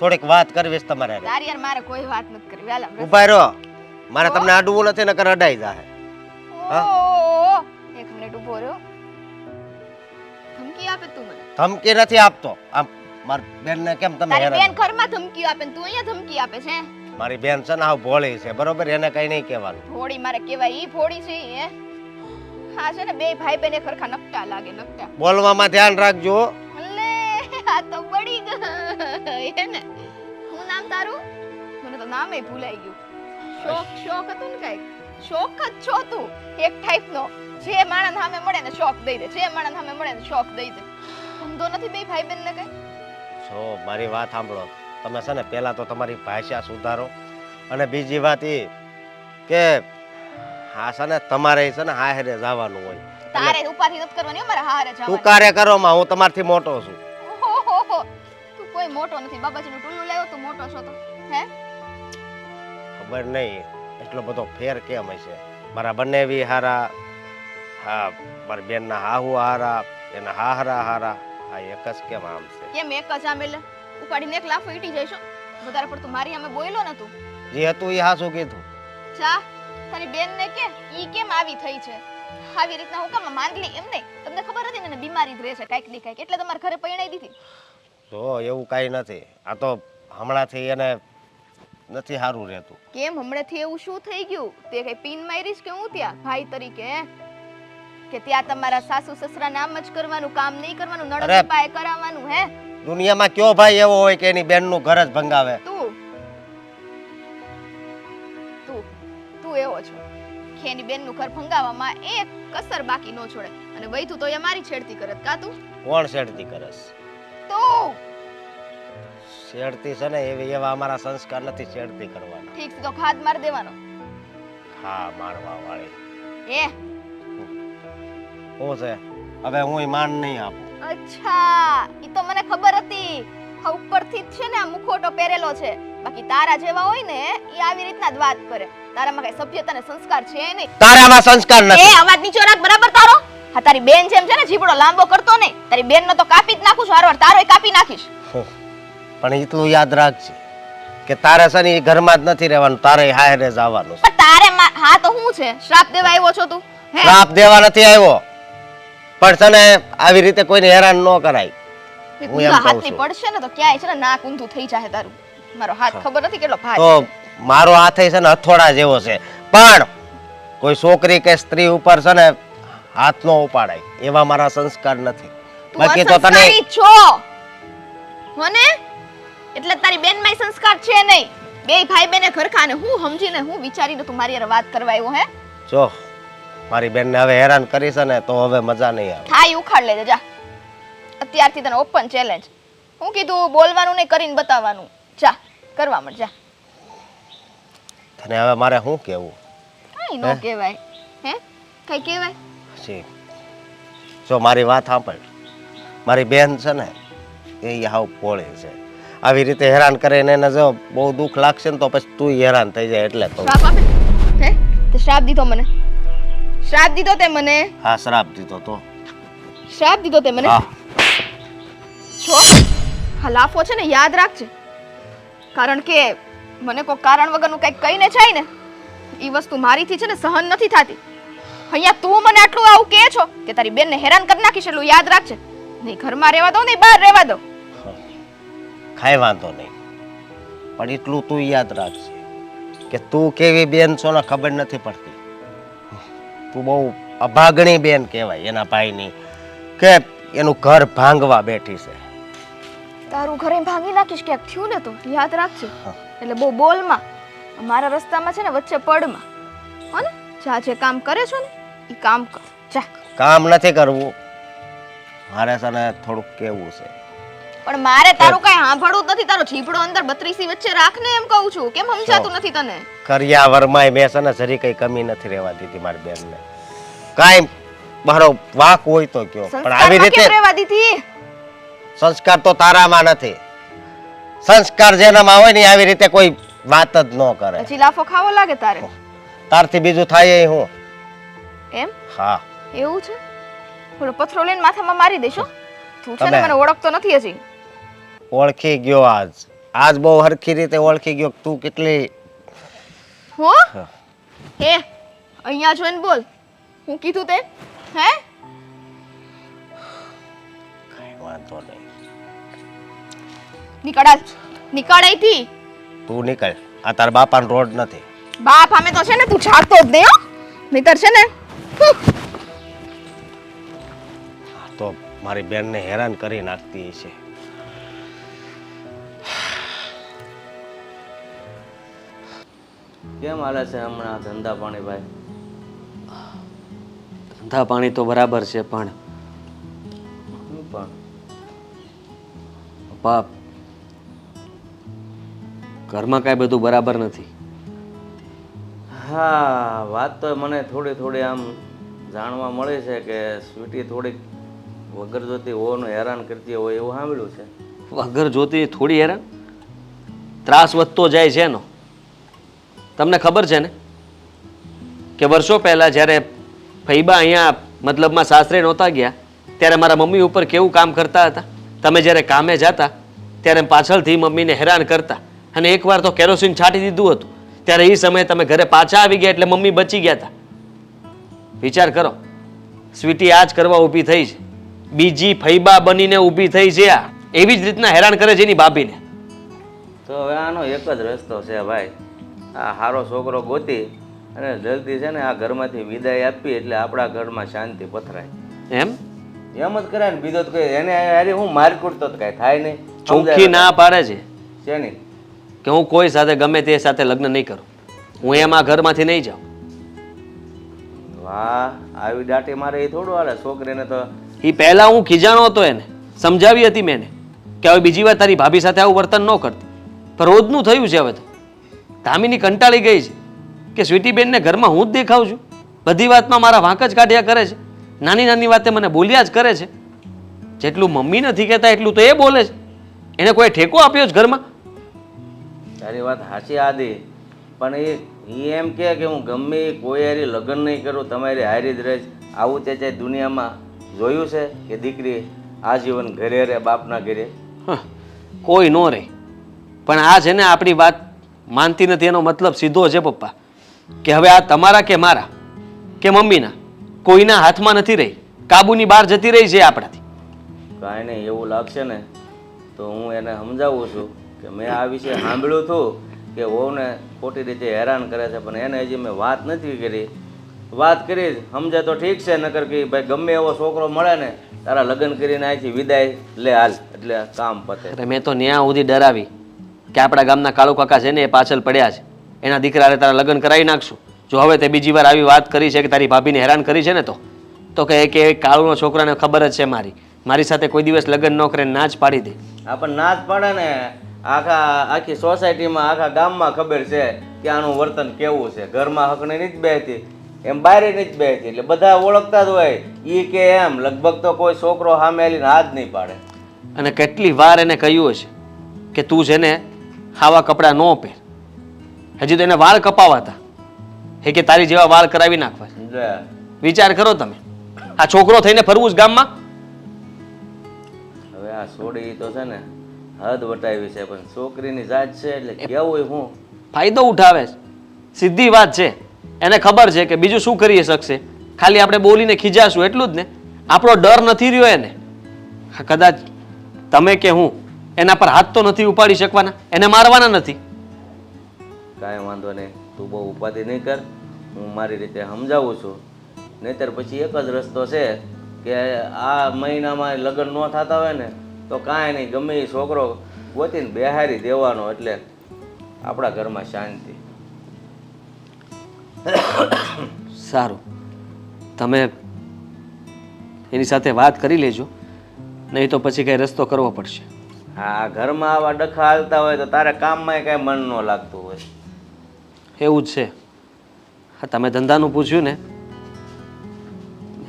થોડીક વાત કરવી છે તમારે હારે. તારી યાર મારે કોઈ વાત નથી કરવી. હાલ આપણે. ઉભા રહ્યો. મારે તમને અડવું નથી, નકર અડાઈ જાય. ઓહો, 1 મિનિટ ઊભો રહ્યો. ધમકી આપે તું મને? ધમકી નથી આપતો. આમ મારી બેનને કેમ તમે તારી હેરાન બેન ઘરમાં ધમકી આપે ને તું અહીંયા ધમકી આપે છે? મારી બેન છે ને હાવ ભોળી છે, બરોબર? એને કઈ નહીં કહેવાનું. ભોળી મારે કહેવાય? ઈ ભોળી છે ઈ, હે? હા છે ને, બે ભાઈ બેને ખરખા નકટા લાગે, નકટા. બોલવામાં ધ્યાન રાખજો. લે, આ તો બળી ગઈ હે ને. શું નામ તારું? મને તો નામે ભૂલાઈ ગયું. શોક હતું ને કાંઈક. શોક જ છો તું, એક ટાઈપનો. જે માણસ સામે મળે ને શોક દઈ દે, જે માણસ સામે મળે ને શોક દઈ દે. ધંધો નથી બે ભાઈ બેન ને કઈ? જો મારી વાત સાંભળો. તમે છે ને પહેલા તો તમારી ભાષા સુધારો, અને બીજી વાત એ કે હા છે ને તમારે છે ને હારે જવાનું હોય. તારે ઉપાધિ નથી કરવાની, મારે હારે તું જવાનું. કાર્ય કરો માં, હું તમારથી મોટો છું. ઓહોહો, તું કોઈ મોટો નથી. બાબાજીનું ટુલ્લું લાવ્યો તું મોટો છો તો? હે? ખબર નહીં એટલો બધો ફેર કેમ હશે. મારા બંને બી હારા. હા, મારી બેનના હાહુ હારા, એના હાહરા હારા. હા, એક જ કેમ આમ છે? કેમ એક જ આમ? એટલે ઉપાડીને એક લાફો ઈટી જઈશો. વધારે પડતું મારી સામે બોલ્યો ને તું. જે હતું એ હાસું કીધું. જા તારી બેન ને કે ઈ કેમ આવી થઈ છે? આવી રીતના હું કામ માંદલી? એમ નહીં, તમને ખબર હતી ને બીમારી જ રહે છે કાંઈક ની કાંઈક, એટલે તમારા ઘરે પરણાઈ દીધી. જો એવું કાંઈ નથી. આ તો હમણાંથી એને નથી સારું રહેતું. કેમ હમણાંથી એવું શું થઈ ગયું? તે કઈ પીન મારીશ કે હું ત્યાં ભાઈ તરીકે? હે? કે ત્યાં તમારા સાસુ સસરા નામ જ કરવાનું, કામ નહીં કરવાનું, નણંદ પાએ કરાવવાનું? હે? દુનિયામાં કયો ભાઈ એવો હોય કે એની બેનનું ઘર જ ભંગાવે? તું એવો છો કે એની બેનનું ઘર ભંગાવવામાં એક કસર બાકી ન છોડે. અને વૈતું તો એ મારી છેડતી કરત કા તું? કોણ શેડતી કરસ? તું શેડતી છે ને એવા અમારા સંસ્કાર નથી શેડતી કરવાના. ઠીક છે તો ખાદ માર દેવાનો. હા મારવા વાળી એ શું છે હવે હું માન નહીં આપું. અચ્છા ઈ તો મને ખબર હતી. આ ઉપરથી જ છે ને આ મુખોટો પહેરેલો છે. બાકી તારા જેવા હોય ને ઈ આવી રીતના જ વાત કરે. તારામાં કઈ સભ્યતા ને સંસ્કાર છે નહીં. તારામાં સંસ્કાર એ નથી. અવાજ નીચો રાખ બરાબર તારો. હા તારી બેન જેમ છે ને જીબડો લાંબો કરતો નહીં. તારી બેન નો તો કાપી જ નાખું છું હારવાર. તારોય કાપી નાખીશ. પણ એટલું યાદ રાખજે કે તારે છે ને ઈ ઘરમાં જ નથી રહેવાનું, તારે હારે જ આવવાનું છે. પણ તારે હા તો શું છે? શ્રાપ દેવા આવ્યો છો તું? હે? શ્રાપ દેવા નથી આવ્યો, પણ છે ને આવી રીતે કોઈને હેરાન ન કરાય. એક હું એમ ઊંધા કહું હાથની છું. પડશે ને તો ક્યાંય છે ને નાક ઊંધું થઈ જાય તારું. મારો હાથ ખબર નથી કેટલો ભારી તો છે. મારો હાથ છે ને હથોડા જેવો છે, પણ કોઈ છોકરી કે સ્ત્રી ઉપર છે ને હાથ નો ઉપાડાય એવા મારા સંસ્કાર નથી. તું બાકી તો તને અસંસ્કારી છો હોને, એટલે તારી બેન માં સંસ્કાર છે નહીં. બે ભાઈ બેને ઘરખા ને હું સમજીને હું વિચારીને તું મારી હારે વાત કરવા આવ્યો હે? જો મારી બેનને હવે હેરાન કરી છે ને તો હવે મજા નહીં આવે. થાય ઉખાડ લેજે જા. અત્યારથી તને ઓપન ચેલેન્જ. હું કીધું બોલવાનું નહીં કરીને બતાવવાનું. જા કરવા મત જા. તને હવે મારે શું કહેવું? કઈ નો કહેવાય. હે કઈ કહેવાય? જી જો મારી વાત સાંભળ, મારી બેન છે ને એ હાવ ભોળી છે. આવી રીતે હેરાન કરે ને એને જો બહુ દુઃખ લાગશે ને તો પછી તું હેરાન થઈ જાય એટલે તો. શ્રાપ આપે હે? તે શ્રાપ દીધો મને? શ્રાપ દીધો તે મને? હા શ્રાપ દીધો તો. શ્રાપ દીધો તે મને? હા છો હા લાફો છે ને યાદ રાખજે. કારણ કે મને કોઈ કારણ વગરનું કંઈક કહીને જાય ને એ વસ્તુ મારીથી છે ને સહન નથી થતી. અહીંયા તું મને આટલું આવું કહે છો કે તારી બેનને હેરાન કરી નાખીશ એટલું યાદ રાખજે. નહીં ઘરમાં રહેવા દઉં નહીં બહાર રહેવા દઉં. કાંઈ વાંધો નહીં, પણ એટલું તું યાદ રાખજે કે તું કેવી બેન છો ને ખબર નથી પડતી. તું બહુ અભાગણી બેન કહેવાય એના ભાઈની, કે એનું ઘર ભાંગવા બેઠી છે. તારું ઘરે ભાંગી નાખીશ ક્યાંક થયું ને તો યાદ રાખજે. એટલે બહુ બોલમાં મારા રસ્તામાં છે ને વચ્ચે પડમાં હો ને. જા જે કામ કરે છો ને એ કામ કર જા. કામ નથી કરવું મારે છે ને થોડુંક કેવું છે. પણ મારે તારું કઈ સાંભળવું જ નથી. તારો જીભડો અંદર 32 વચ્ચે રાખ ને એમ કહું છું. કેમ સમજાતું નથી તને? કરિયાવરમાંય મેં છે ને જરી કઈ કમી નથી રહેવા દીધી મારી બેનને. કાંઈ મારો વાંક હોય તો કયો, પણ આવી સંસ્કારમાં કેમ રીતે રહેવા દીધી? સંસ્કાર તો તારામાં નથી. સંસ્કાર જેનામાં હોય ને આવી રીતે કોઈ વાત જ ન કરે. હજી લાફો ખાવો લાગે તારે તારથી બીજું થાય એ હું. એમ? હા એવું છે? બોલો પથરો લઈને માથામાં મારી દઈશ હો. તું છે ને તમે- મને ઓળખતો નથી હજી. ઓળખી ગયો આજ બહુ હરખી રીતે ઓળખી ગયો કે તું કેટલી. હો હે અહીંયા જોઈને બોલ. હું કીધું તે હે? કાંઈ વાંધો નહીં, નીકળ અહીંથી. તું નીકળ. આ તારા બાપાનો રોડ નથી. બાપ અમે તો છે ને તું જાગતો જ નહીં હો. નહીતર છે ને આ તો મારી બેનને હેરાન કરી નાખતી છે. કેમ હાલે છે હમણાં ધંધા પાણી ભાઈ? ધંધા પાણી તો બરાબર છે, પણ પપ્પા ઘરમાં કાંઈ બધું બરાબર નથી. હા, વાત તો મને થોડી થોડી આમ જાણવા મળે છે કે સ્વીટી થોડીક વગર જોતી હોવાનું હેરાન કરતી હોય એવું સાંભળ્યું છે. વગર જોતી થોડી હેરાન? ત્રાસ વધતો જાય છે એનો. તમને ખબર છે ને કે વર્ષો પહેલાં જ્યારે ફૈબા અહીંયા મતલબમાં સાસરે નહોતા ગયા ત્યારે મારા મમ્મી ઉપર કેવું કામ કરતા હતા. તમે જ્યારે કામે જતા ત્યારે પાછળથી મમ્મીને હેરાન કરતા, અને એકવાર તો કેરોસીન છાંટી દીધું હતું. ત્યારે એ સમયે તમે ઘરે પાછા આવી ગયા એટલે મમ્મી બચી ગયા હતા. વિચાર કરો, સ્વીટી આ જ કરવા ઊભી થઈ છે. બીજી ફૈબા બનીને ઊભી થઈ છે. આ એવી જ રીતના હેરાન કરે છે એની ભાભીને. તો હવે આનો એક જ રસ્તો છે ભાઈ, આ સારો છોકરો ગોતી અને જલ્દી છે ને આ ઘરમાંથી વિદાય આપી એટલે આપણા ઘરમાં શાંતિ પથરાય. એમ એમ જ કરાય ને, બીજો તો કઈ એને અરે હું માર કૂટતો તો કાંઈ થાય નહીં. ચોખ્ખી ના પાડે છે શેની? કે હું કોઈ સાથે ગમે તે સાથે લગ્ન નહીં કરું. હું એમ આ ઘરમાંથી નહીં જાઉં. વાહ, આવી દાટી મારે એ થોડું હાલે. છોકરીને તો એ પહેલા હું ખીજાણો હતો, એને સમજાવી હતી મેં એને કે હવે બીજી વાર તારી ભાભી સાથે આવું વર્તન ન કરતી. પણ રોજનું થયું છે હવે તો. ધામીની કંટાળી ગઈ છે કે સ્વીટીબેનને ઘરમાં હું જ દેખાઉં છું? બધી વાતમાં મારા વાંક જ કાઢ્યા કરે છે, નાની નાની વાતે મને બોલ્યા જ કરે છે. જેટલું મમ્મી નથી કહેતા એટલું તો એ બોલે છે. એને કોઈ ઠેકો આપ્યો છે ઘરમાં? તારી વાત સાચી આદિ, પણ એ એમ કહે કે હું ગમે એ કોઈ હારી લગ્ન નહીં કરું, તમારી હારી જ રહીશ. આવું તે ચાહે દુનિયામાં જોયું છે કે દીકરી આજીવન ઘરે રહે બાપના ઘરે? હં, કોઈ નો રહે. પણ આ છે ને આપણી વાત માનતી નથી, એનો મતલબ સીધો છે પપ્પા, કે હવે આ તમારા કે મારા કે મમ્મીના કોઈના હાથમાં નથી રહી, કાબુની બહાર જતી રહી છે આપણાથી. કાંઈ નહીં, એવું લાગશે ને તો હું એને સમજાવું છું કે મેં આ વિશે સાંભળ્યું હતું કે વહુને ખોટી રીતે હેરાન કરે છે, પણ એને હજી મેં વાત નથી કરી. વાત કરી સમજે તો ઠીક છે, નકર કે ભાઈ ગમે એવો છોકરો મળે ને તારા લગ્ન કરીને અહીંથી વિદાય લે હાલ, એટલે કામ પતે. અરે મેં તો ન્યા સુધી ડરાવી કે આપણા ગામના કાળુ કાકા છે ને એ પાછળ પડ્યા છે, એના દીકરાને તારા લગ્ન કરાવી નાખશું. જો હવે તે બીજી વાર આવી વાત કરી છે કે તારી ભાભીને હેરાન કરી છે ને તો કહે કે કાળુનો છોકરાને ખબર જ છે મારી સાથે કોઈ દિવસ લગ્ન ન કરે, ના જ પાડી દે. આપણને ના જ પાડે ને, આખી સોસાયટીમાં આખા ગામમાં ખબર છે કે આનું વર્તન કેવું છે. ઘરમાં હકને નથી જ બેહતી, એમ બહાર નથી જ બેહતી, એટલે બધા ઓળખતા જ હોય. એ કે એમ લગભગ તો કોઈ છોકરો સામે આવીને હાથ નહીં પાડે. અને કેટલી વાર એને કહ્યું હશે કે તું છે ને આવા કપડાં ન પહેર. હજી તો એને વાળ કપાવા હતા, એ કે તારી જેવા વાળ કરાવી નાખવા. વિચાર કરો તમે, આ છોકરો થઈને ફરવું જ ગામમાં. હવે આ છોડી તો છે ને હદ વટાવી છે, પણ છોકરીની જાત છે એટલે કેવું હું ફાયદો ઉઠાવે છે. સીધી વાત છે, એને ખબર છે કે બીજું શું કરી શકશે, ખાલી આપણે બોલીને ખીજાશું એટલું જ ને. આપણો ડર નથી રહ્યો એને. કદાચ તમે કે હું એના પર હાથ તો નથી ઉપાડી શકવાના, એને મારવાના નથી. કાંઈ વાંધો નહીં, તું બહુ ઉપાધિ નહીં કર, હું મારી રીતે સમજાવું છું. નહીંતર પછી એક જ રસ્તો છે કે આ મહિનામાં લગ્ન ન થતા હોય ને તો કાંઈ નહીં, ગમે એ છોકરો ગોતીને બેહારી દેવાનો, એટલે આપણા ઘરમાં શાંતિ. સારું, તમે એની સાથે વાત કરી લેજો, નહીં તો પછી કઈ રસ્તો કરવો પડશે. હા, ઘરમાં આવા ડખા હાલતા હોય તો તારે કામમાં કાંઈ મન ન લાગતું હોય. એવું જ છે. હા, તમે ધંધાનું પૂછ્યું ને,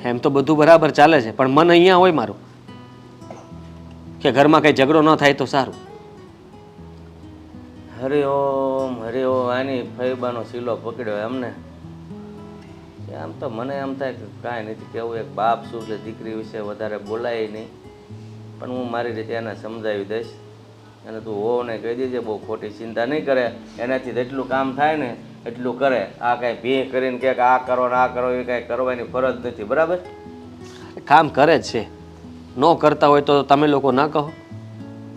એમ તો બધું બરાબર ચાલે છે, પણ મન અહીંયા હોય મારું કે ઘરમાં કંઈ ઝઘડો ન થાય તો સારું. હરિઓમ હરિઓમ, આની ફૈબાનો શીલો પકડ્યો એમને. આમ તો મને એમ થાય કે કાંઈ નથી કેવું, એક બાપ શું એટલે દીકરી વિશે વધારે બોલાય નહીં, પણ હું મારી રીતે એને સમજાવી દઈશ. અને તું હો ને કહી દેજે, બહુ ખોટી ચિંતા નહીં કરે, એનાથી જેટલું કામ થાય ને એટલું કરે. આ કાંઈ ભી કરીને કે આ કરો ને આ કરો, એ કાંઈ કરવાની ફરજ નથી, બરાબર? કામ કરે જ છે, ન કરતા હોય તો તમે લોકો ના કહો.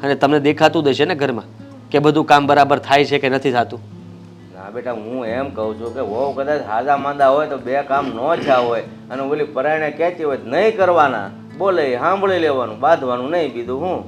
અને તમને દેખાતું જ હશે ને ઘરમાં કે બધું કામ બરાબર થાય છે કે નથી થતું. ના બેટા, હું એમ કહું છું કે વહુ કદાચ હાજા માંદા હોય તો બે કામ ન થયા હોય અને ઓલી પરાયણે કહેતી હોય નહીં કરવાના, બોલે સાંભળી લેવાનું, બાંધવાનું નહીં, બીજું હું.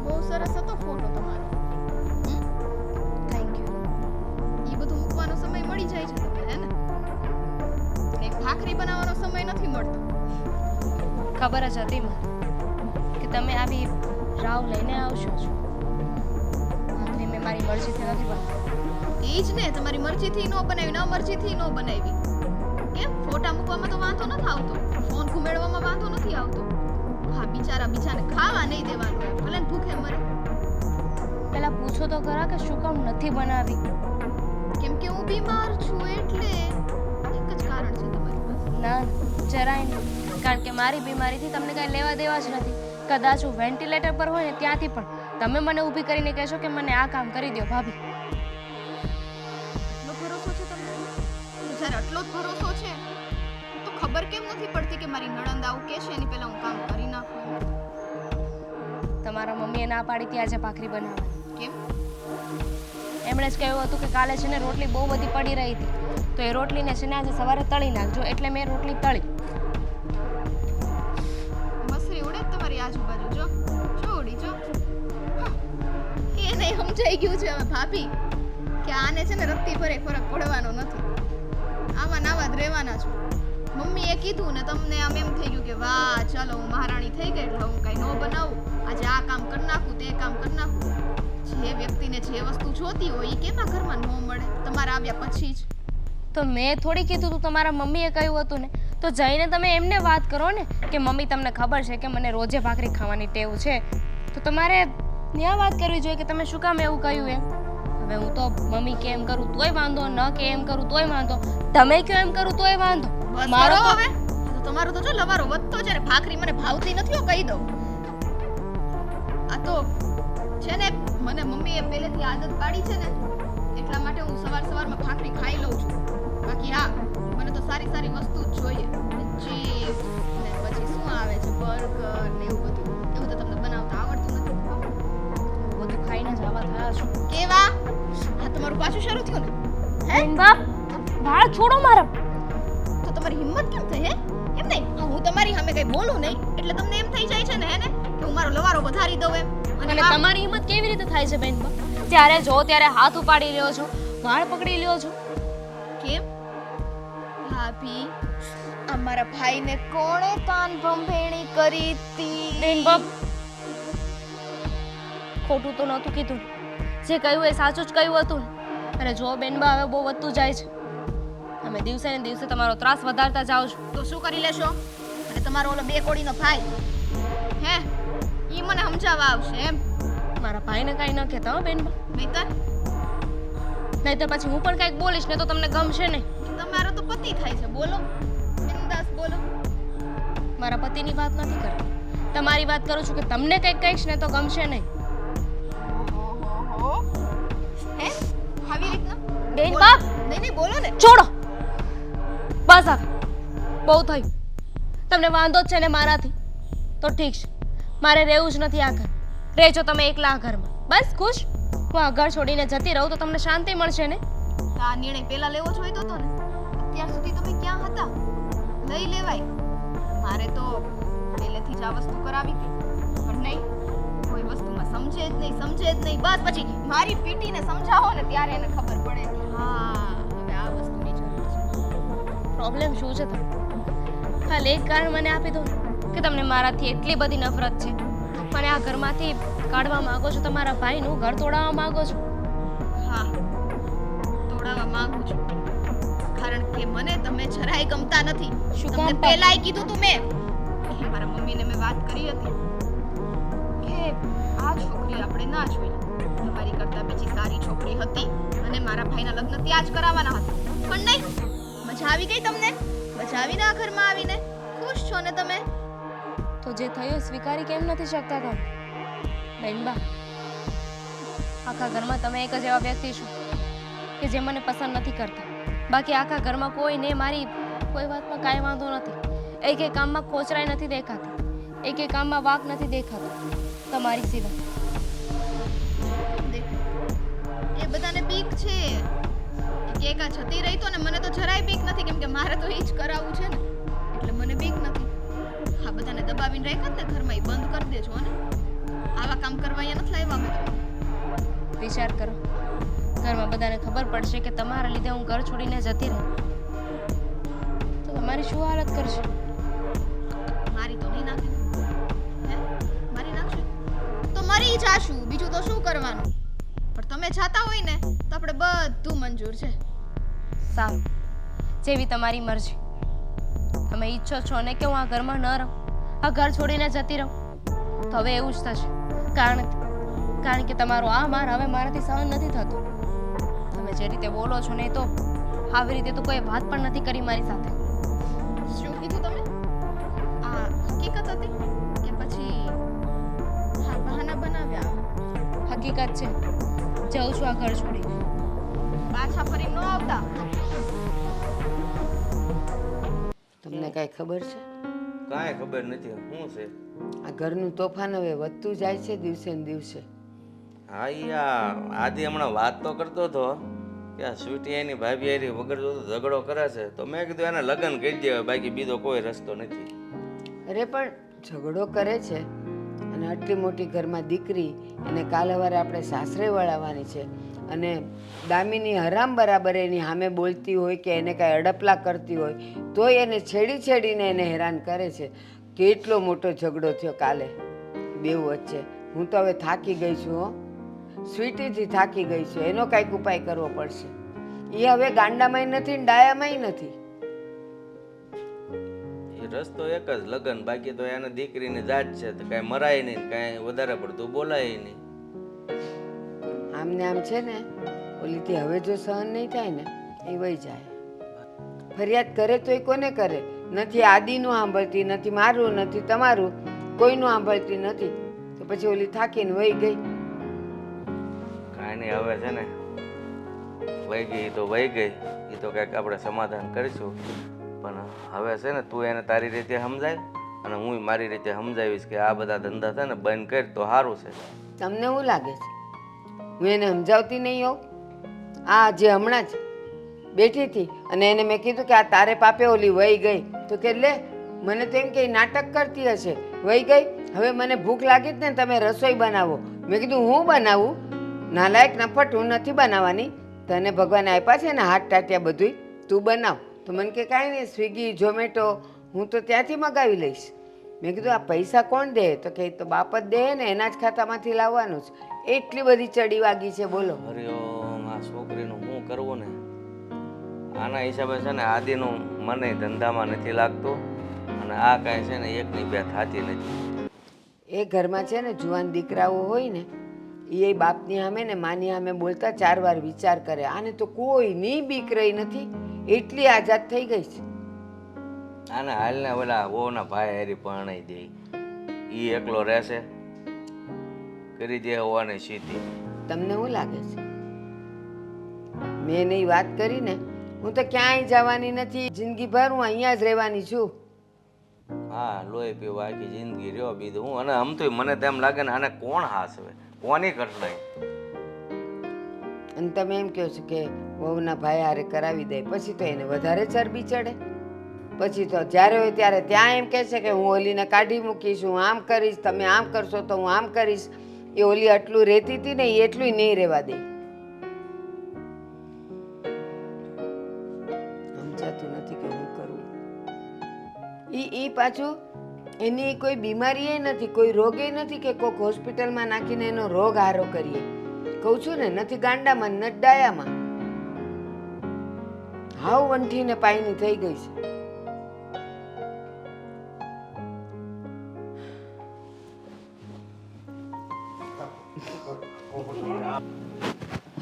બહુ સરસ હતો ફોટો તમારો. Thank you. એ બધું મૂકવાનો સમય મળી જાય છે તમને, હે ને? એક ભાખરી બનાવવાનો સમય નથી મળતો. ખબર જ હતી મને કે તમે આવી રાવ લઈને આવશો છો. ભાખરી મેં મારી મરજીથી નથી બનાવી. એ જ ને, તમારી મરજીથી ન બનાવી, ના મરજીથી ન બનાવી. કેમ? ફોટા મૂકવામાં તો વાંધો નથી આવતો, ફોન ઘુમેડવામાં વાંધો નથી આવતો. હા, બિચારા બીજાને ખાવા નહીં દેવાનું હોય, ભલે ને ભૂખે મરે. પહેલા પૂછો તો ખરા કે શું કામ નથી બનાવી. કેમ કે હું બીમાર છું એટલે. એક જ કારણ છે તમારી પાસે. ના, જરાય નહીં, કારણ કે મારી બીમારીથી તમને કાંઈ લેવા દેવા જ નથી. કદાચ હું વેન્ટિલેટર પર હોય ને ત્યાંથી પણ તમે મને ઊભી કરીને કહેશો કે મને આ કામ કરી દો ભાભી. એટલો ભરોસો છે તમને? જ્યારે આટલો જ ભરોસો છે તો ખબર કેમ નથી પડતી કે મારી નણંદ આવું કે છે એની પહેલા હું કામ કરી નાખું? તમારા મમ્મીએ ના પાડી હતી આજે ભાખરી બનાવવાની. કેમ? એમણે જ કહ્યું હતું કે કાલે છે ને રોટલી બહુ બધી પડી રહી હતી, તો એ રોટલીને છે ને આજે સવારે તળી નાખજો, એટલે મેં રોટલી તળી. મસરી ઉડે જ તમારી આજુબાજુ, જો જો ઉડી જો. એ નહીં સમજાઈ ગયું છે હવે ભાભી કે આને છે ને રત્તી ભરે ફરક પડવાનો નથી. આવા નાવા જ રહેવાના છો. મમ્મીએ કીધું ને તમને આમ એમ થઈ ગયું કે વાહ ચાલો હું મહારાણી થઈ ગઈ એટલે હું કઈ ન બનાવું, આજે આ કામ કરી નાખું તે કામ કરી નાખું. જે વ્યક્તિને જે વસ્તુ જોતી હોય એ કેમાં ઘરમાં ન મળે તમારા આવ્યા પછી જ. તો મેં થોડી કીધું તું, તમારા મમ્મીએ કહ્યું હતું ને, તો જઈને તમે એમને વાત કરો ને કે મમ્મી તમને ખબર છે કે મને રોજે ભાખરી ખાવાની ટેવ છે, તો તમારે ત્યાં વાત કરવી જોઈએ કે તમે શું કામ એવું કહ્યું એમ. હવે હું તો મમ્મી કે એમ કરું તોય વાંધો, ન કે એમ કરું તોય વાંધો, તમે કહો એમ કરું તોય વાંધો. બસ મારો કરો તો હવે. આ તો તમારો તો જો લવારો વધતો છે ને, ભાખરી મને ભાવતી નથી હો, કહી દઉં. આ તો છે ને મને મમ્મીએ પહેલેથી આદત પાડી છે ને એટલા માટે હું સવારમાં ભાખરી ખાઈ લઉં છું. બાકી હા મને તો સારી સારી વસ્તુ જ જોઈએ. ચીઝ ને પછી શું આવે છે બર્ગર ને એવું બધું તો તમને બનાવતા આવડતું નથી. બધું ખાઈને જ આવા થયા છો. કેવા હા તમારું પાછું શરૂ થયું ને હે બાપ વાળ છોડો મારા. તો તમારી હિંમત કેમ થઈ હે? એમ નહીં હું તમારી સામે કઈ બોલું નહીં એટલે તમને એમ થઈ જાય છે ને હે ને કે હું મારો લવારો વધારી દઉં એમ. અને તમારી હિંમત કેવી રીતે થાય છે બેન? ત્યારે જો ત્યારે હાથ ઉપાડી લ્યો છો, વાળ પકડી લ્યો છો. કેમ ભાભી અમારા ભાઈને કોણે કાન ભંભેણી કરી હતી? બેન બાપ ખોટું તો નહોતું કીધું, જે કહ્યું એ સાચું જ કહ્યું હતું ને. અને જો બેનબા હવે બહુ વધતું જાય છે, તમે દિવસે ને દિવસે તમારો ત્રાસ વધારતા જાઓ છો. તો શું કરી લેશો? અને તમારો ઓલો બે કોડીનો ભાઈ હે ઈ મને સમજાવવા આવશે એમ? મારા ભાઈને કાંઈ ન કહેતા હો બેનબા, નહીતર નહીંતર પછી હું પણ કાંઈક બોલીશ ને તો તમને ગમશે નહીં. તમારો તો પતિ થાય છે, બોલો બિંદાસ બોલો. મારા પતિની વાત નથી કરતી, તમારી વાત કરું છું કે તમને કંઈક કહીશ ને તો ગમશે નહીં. ઓહો હે આવી રીતના બેન બોલો. બાપ નહીં બોલો ને. છોડો, બસ હવે બહુ થયું. તમને વાંધો જ છે ને મારાથી, તો ઠીક છે, મારે રહેવું જ નથી આ ઘર. રહેજો તમે એકલા આ ઘરમાં, બસ ખુશ. હું આ ઘર છોડીને જતી રહું તો તમને શાંતિ મળશે ને. આ નિર્ણય પહેલા લેવો જોઈતો હતો ને. અત્યાર સુધી તમે ક્યાં હતા? લઈ લેવાય. મારે તો પહેલેથી જ આ વસ્તુ કરાવી હતી પણ નહીં, કોઈ વસ્તુમાં સમજે જ નહીં. બસ પછી મારી પીટીને સમજાવો ને ત્યારે એને ખબર પડે કે હા હવે આ વસ્તુની જરૂર છે. પ્રોબ્લેમ શું છે તમને? ખાલી એક કારણ મને આપી દો ને કે તમને મારાથી એટલી બધી નફરત છે, મને આ ઘરમાંથી કાઢવા માંગો છો, તમારા ભાઈનું ઘર તોડાવવા માંગો છો. હા તોડાવવા માંગુ છું કારણ કે મને તમે જરાય ગમતા નથી. શું તમને કામ? પહેલાય કીધું તું મેં કે મારા મમ્મીને મેં વાત કરી હતી કે આ છોકરી આપણે ના જોઈએ. તમારી કરતા બીજી સારી છોકરી હતી અને મારા ભાઈના લગ્ન ત્યાં જ કરાવવાના હતા પણ નહીં. મજા આવી ગઈ તમને? મજા આવી ને આ ઘરમાં આવીને? ખુશ છો ને તમે? તો જે થયું એ સ્વીકારી કેમ નથી શકતા તમે? બેનબા આખા ઘરમાં તમે એક જ એવા વ્યક્તિ છો કે જે મને પસંદ નથી કરતા. બાકી આખા ઘરમાં કોઈને મારી કોઈ વાતમાં કાંઈ વાંધો નથી. એક કામમાં ખોચરાઈ નથી દેખાતી, એક કામમાં વાક નથી દેખાતો તમારી સિવાય. એ બધાને બીક છે કે એકા જતી રહી તો ને મને તો જરાય બીક નથી કેમ કે મારે તો એ જ કરાવવું છે ને એટલે મને બીક નથી. હા બધાને દબાવીને રાખ્યા ને ઘરમાં એ બંધ કરી દેજો ને. આવા કામ કરવા અહીંયા નથી લાવ્યા મેં. વિચાર કરો, ઘરમાં બધાને ખબર પડશે કે તમારા લીધે હું ઘર છોડીને જતી રહી તો તમારી શું હાલત કરશે? મારી તો નહીં નાખે હે મારી નાખશે તો મરી જાશું, બીજું તો શું કરવાનું. પણ તમે જાતા હોય ને તો આપણે બધું મંજૂર છે. સારું, જેવી તમારી મરજી. તમે ઈચ્છો છો ને કે હું આ ઘરમાં ન રહું, આ ઘર છોડીને જતી રહું, તો હવે એવું જ થશે. કારણ કે તમારો આ માર હવે મારાથી સહન નથી થતો. તમે જે રીતે બોલો છો ને તો આવી રીતે તો કોઈ વાત પણ નથી કરી મારી સાથે. શું કીધું તમે? આ હકીકત હતી કે પછી હા બહાના બનાવ્યા? હકીકત છે, જાઉં છું આ ઘર છોડી. પાછા ફરી ન આવતા. તમને કાંઈ ખબર છે? કાંઈ ખબર નથી શું છે. આ ઘરનું તોફાન હવે વધતું જાય છે દિવસે ને દિવસે. હા આદિ હમણાં વાત તો કરતો હતો કે આ સ્વીટી એની ભાભી હારી વગર જોતો ઝઘડો કરે છે તો મેં કીધું એને લગ્ન કરી દેવાય, બાકી બીજો કોઈ રસ્તો નથી. અરે પણ ઝઘડો કરે છે અને આટલી મોટી ઘરમાં દીકરી અને કાલ સવારે આપણે સાસરે વળાવવાની છે અને દામિની હરામ બરાબર એની સામે બોલતી હોય કે એને કાંઈ અડપલા કરતી હોય તોય એને છેડીને એને હેરાન કરે છે. કેટલો મોટો ઝઘડો થયો કાલે બેઉ વચ્ચે. હું તો હવે થાકી ગઈ છું હો, સ્વીટીથી થાકી ગઈ છું. એનો કાંઈક ઉપાય કરવો પડશે. એ હવે ગાંડામાંય નથી ને ડાયામાંય નથી. એ રસ્તો એક જ લગન, બાકી તો એને દીકરીની જાત છે તો કાંઈ મરાય નહીં, કાંઈ વધારે પડતું બોલાય નહીં. આમને આમ છે ને ઓલીથી હવે જો સહન નહીં થાય ને એ વહી જાય. ફરિયાદ કરે તો એ કોને કરે? નથી આદિનું સાંભળતી, નથી મારું, નથી તમારું, કોઈનું સાંભળતી નથી. તો પછી ઓલી થાકીને વહી ગઈ. કાંઈ નહીં, હવે છે ને વહી ગઈ તો વહી ગઈ, એ તો કંઈક આપણે સમાધાન કરીશું. પણ હવે છે ને તું એને તારી રીતે સમજાય અને હું મારી રીતે સમજાવીશ કે આ બધા ધંધા છે ને બંધ કરી તો સારું છે. તમને શું લાગે છે હું એને સમજાવતી નહીં હોઉં? આ જે હમણાં જ બેઠી હતી અને એને મેં કીધું કે આ તારે પાપે ઓલી વહી ગઈ તો કે લે મને તો એમ કે નાટક કરતી હશે, વહી ગઈ. હવે મને ભૂખ લાગી જ ને તમે રસોઈ બનાવો. મેં કીધું હું બનાવું? નાલાયક નફટ, હું નથી બનાવવાની. તને ભગવાન આપ્યા છે ને હાથ ટાટિયા બધુંય, તું બનાવ. તો મને કે કાંઈ નહીં, સ્વિગી ઝોમેટો હું તો ત્યાંથી મગાવી લઈશ. મેં કીધું આ પૈસા કોણ દે? તો કે તો બાપ જ દે ને, એના જ ખાતામાંથી લાવવાનું છે. એટલી બધી ચડી વાગી છે બોલો. હરિઓમ, આ છોકરીનું શું કરવું ને? આના હિસાબે છે ને આદિનું મને ધંધામાં નથી લાગતું અને આ કાંઈ છે ને એકની બે થાતી નથી. એ ઘરમાં છે ને જુવાન દીકરાઓ હોય ને એ બાપની સામે ને માની સામે બોલતા 4 વાર વિચાર કરે. આને તો કોઈની બીક રહી નથી, એટલી આઝાદ થઈ ગઈ છે. આને હાલને ઓલા વહુના ભાઈ હારી પરણાઈ દે, એ એકલો રહેશે, કરી દે હોવાની સીધી. તમને શું લાગે છે મેં નહીં વાત કરી ને? હું તો ક્યાંય જવાની નથી, જિંદગીભર હું અહીંયા જ રહેવાની છું. હા, લોહી પીવા આખી જિંદગી રહ્યો બીજું હું. અને આમ તો મને તેમ લાગે ને આને કોણ હાસવે, કોની કટલાઈ. અને તમે એમ કહો છો કે વહુના ભાઈ હારે કરાવી દે, પછી તો એને વધારે ચરબી ચડે. પછી તો જ્યારે હોય ત્યારે ત્યાં એમ કહે છે કે હું ઓલીને કાઢી મૂકીશ, હું આમ કરીશ, તમે આમ કરશો તો હું આમ કરીશ. એ ઓલી આટલું રહેતી હતી ને એ એટલું નહીં રહેવા દે. સમજાતું નથી કે હું કરું. ઈ પાછું એની કોઈ બીમારી નથી, કોઈ રોગે નથી કે કોઈક હોસ્પિટલમાં નાખીને એનો રોગ હારો કરીએ. કહું છું ને, નથી ગાંડામાં ન ડાયામાં. હાવ વંઠીને પાયની થઈ ગઈ છે.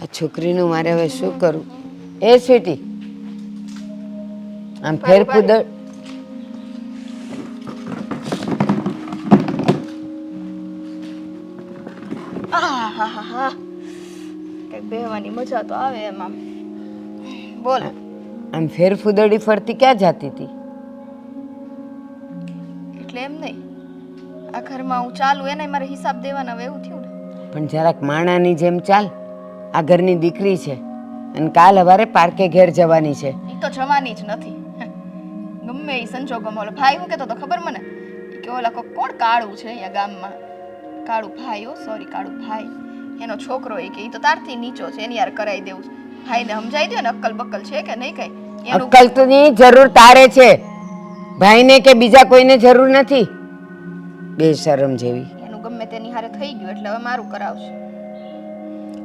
આ છોકરીનું મારે હવે શું કરું? એ સ્વીટી, આમ ફેરફુદળ આહાહાહા. કંઈક બેહવાની મજા તો આવે એમ. આમ બોલ. આમ ફેરફુદડી ફરતી ક્યાં જાતી હતી? એટલે એમ નહીં, આ ઘરમાં હું ચાલુ એને મારે હિસાબ દેવાના હવે એવું થયું ને. પણ જરાક માણાની જેમ ચાલ. આ ઘરની દીકરી છે અને કાલ સવારે પાર્કે ઘેર જવાની છે. એ તો જવાની જ નથી. ગમે એ સંજોગોમાં. ઓલો ભાઈ શું કહેતો તો ખબર મને? એ કે ઓલા કોણ કાળું છે અહીંયા ગામમાં, કાળું ભાઈ, ઓ સોરી કાળું ભાઈ, એનો છોકરો એ કે ઈ તો તારથી નીચો છે, એની યાર કરાવી દેવું છે. ભાઈને સમજાઈ દો ને, અક્કલ બક્કલ છે કે નહીં કઈ? એનું અક્કલ તો ની જરૂર તારે છે, ભાઈને કે બીજા કોઈને જરૂર નથી. બેશરમ જેવી. એનું ગમે તેની હારે થઈ ગયું એટલે હવે મારું કરાવશે.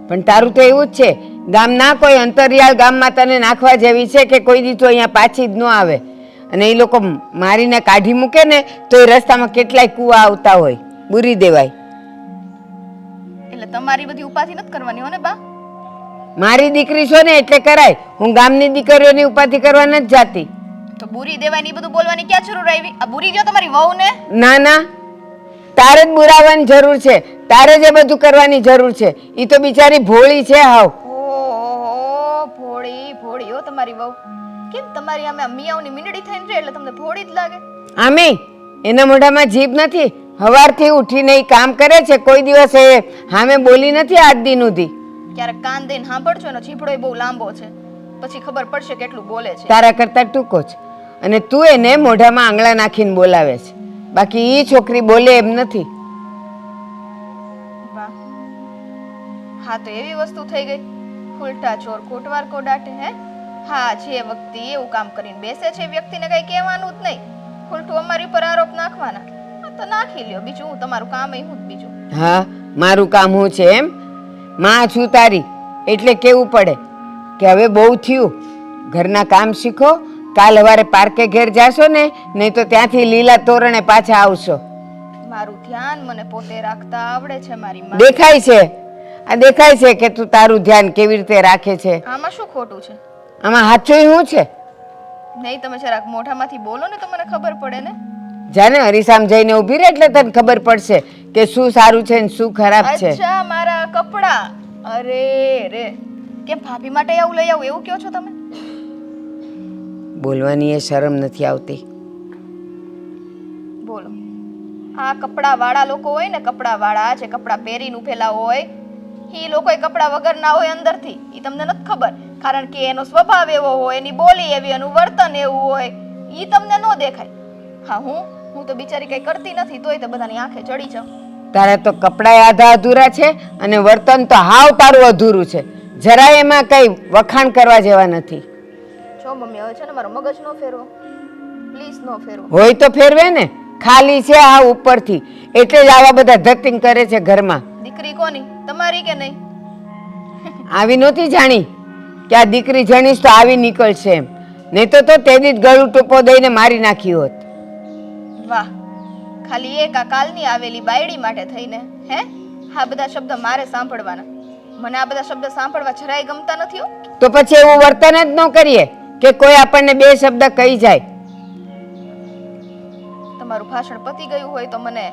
પણ તારું તો એવું જ છે, ગામના કોઈ અંતરિયાળ ગામમાં તને નાખવા જેવી છે કે કોઈ દી તો અહીંયા પાછી જ ન આવે. અને એ લોકો મારીને કાઢી મૂકે ને તો એ રસ્તામાં કેટલાય કૂવા આવતા હોય, બુરી દેવાય. એટલે તમારી બધી ઉપાધિ નથી કરવાની હો ને બા? મારી દીકરી છો ને એટલે કરાય. હું ગામની દીકરીઓની ઉપાધિ કરવા નથી જાતી. તો બુરી દેવાની બધું બોલવાની ક્યાં જરૂર આવી? આ બુરી જો તમારી વહુ ને. ના ના, તારે જ બુરાવાની જરૂર છે, તારે જ એ બધું કરવાની જરૂર છે. ઈ તો બિચારી ભોળી છે હાવ. ઓહો, ભોળી ભોળી હો તમારી વહુ. કેમ તમારી આમે મિયાઓની મીંડળી થઈને રહે એટલે તમને ભોળી જ લાગે? આમે એના મોઢામાં જીભ નથી, હવારથી ઉઠીને ઈ કામ કરે છે, કોઈ દિવસ એ હામે બોલી નથી આજ દી સુધી. ક્યારેક કાન દઈને સાંભળજો એનો ચીપડો બહુ લાંબો છે, પછી ખબર પડશે કેટલું બોલે છે. તારા કરતા ટૂંકો છે અને તું એને મોઢામાં આંગળા નાખીને બોલાવે છે. બાકી ઈ છોકરી બોલે એમ નથી. હા તો એવી વસ્તુ થઈ ગઈ. ઉલટા ચોર કોટવાર કો ડાટે હે. હા, જે વ્યક્તિ એવું કામ કરીને બેસે છે એ વ્યક્તિને કઈ કહેવાનું જ નહીં. ઉલટું અમારી ઉપર આરોપ નાખવાના. હા તો નાખી લ્યો, બીજું હું તમારું કામ એ હું જ બીજું. હા, મારું કામ હું છે એમ? માં છું તારી એટલે કેવું પડે કે હવે બહુ થયું, ઘરના કામ શીખો. કાલ સવારે પાર્કે ઘેર જાશો ને, નહીં તો ત્યાંથી લીલા તોરણે પાછા આવશો. મારું ધ્યાન મને પોતે રાખતા આવડે છે મારી માં. દેખાય છે, આ દેખાય છે કે તું તારું ધ્યાન કેવી રીતે રાખે છે. આમાં શું ખોટું છે? આમાં સાચું શું છે? નહીં, તમે જરાક મોઢામાંથી બોલો ને તો મને ખબર પડે ને. જાને હરીસામ જઈને ઊભી રહે એટલે તને ખબર પડશે કે શું સારું છે ને શું ખરાબ છે. અચ્છા, મારા કપડા. અરે રે, કેમ ભાભી માટે આવું લઈ આવું એવું કહો છો તમે? બોલવાની એ શરમ નથી આવતી. બોલો. આ કપડા વાળા લોકો હોય ને, કપડા વાળા જે કપડા પહેરીને ઉભેલા હોય, એ લોકો કપડા વગર ના હોય અંદરથી. એ તમને નથી ખબર, કારણ કે એનો સ્વભાવ એવો હોય, એની બોલી એવી, એનું વર્તન એવું હોય, એ તમને ન દેખાય. હા, હું તો બિચારી કઈ કરતી નથી તોય તો બધાની આંખે ચડી જાઉં. તારા તો કપડાય આધા અધૂરા છે અને વર્તન તો હાવ તારું અધૂરું છે. જરાય એમાં કઈ વખાણ કરવા જેવા નથી. જો મમ્મી, હવે છે ને મારો મગજ નો ફેરવો, પ્લીઝ નો ફેરવો. હોય તો ફેરવે ને, ખાલી છે આ ઉપરથી, એટલે જ આવા બધા ધતિંગ કરે છે ઘરમાં. દીકરી કોની, તમારી કે નહીં? આવી નહોતી જાણી કે આ દીકરી જણીશ તો આવી નીકળશે એમ, નહીં તો તેની જ ગળું ટોપો દઈને મારી નાખી હોત. વાહ, ખાલી એક આ કાલની આવેલી બાયડી માટે થઈને હે આ બધા શબ્દ મારે સાંભળવાના? મને આ બધા શબ્દ સાંભળવા જરાય ગમતા નથી હો. તો પછી એવું વર્તન જ ન કરીએ કે કોઈ આપણને બે શબ્દ કહી જાય. તમારું ભાષણ પતી ગયું હોય તો મને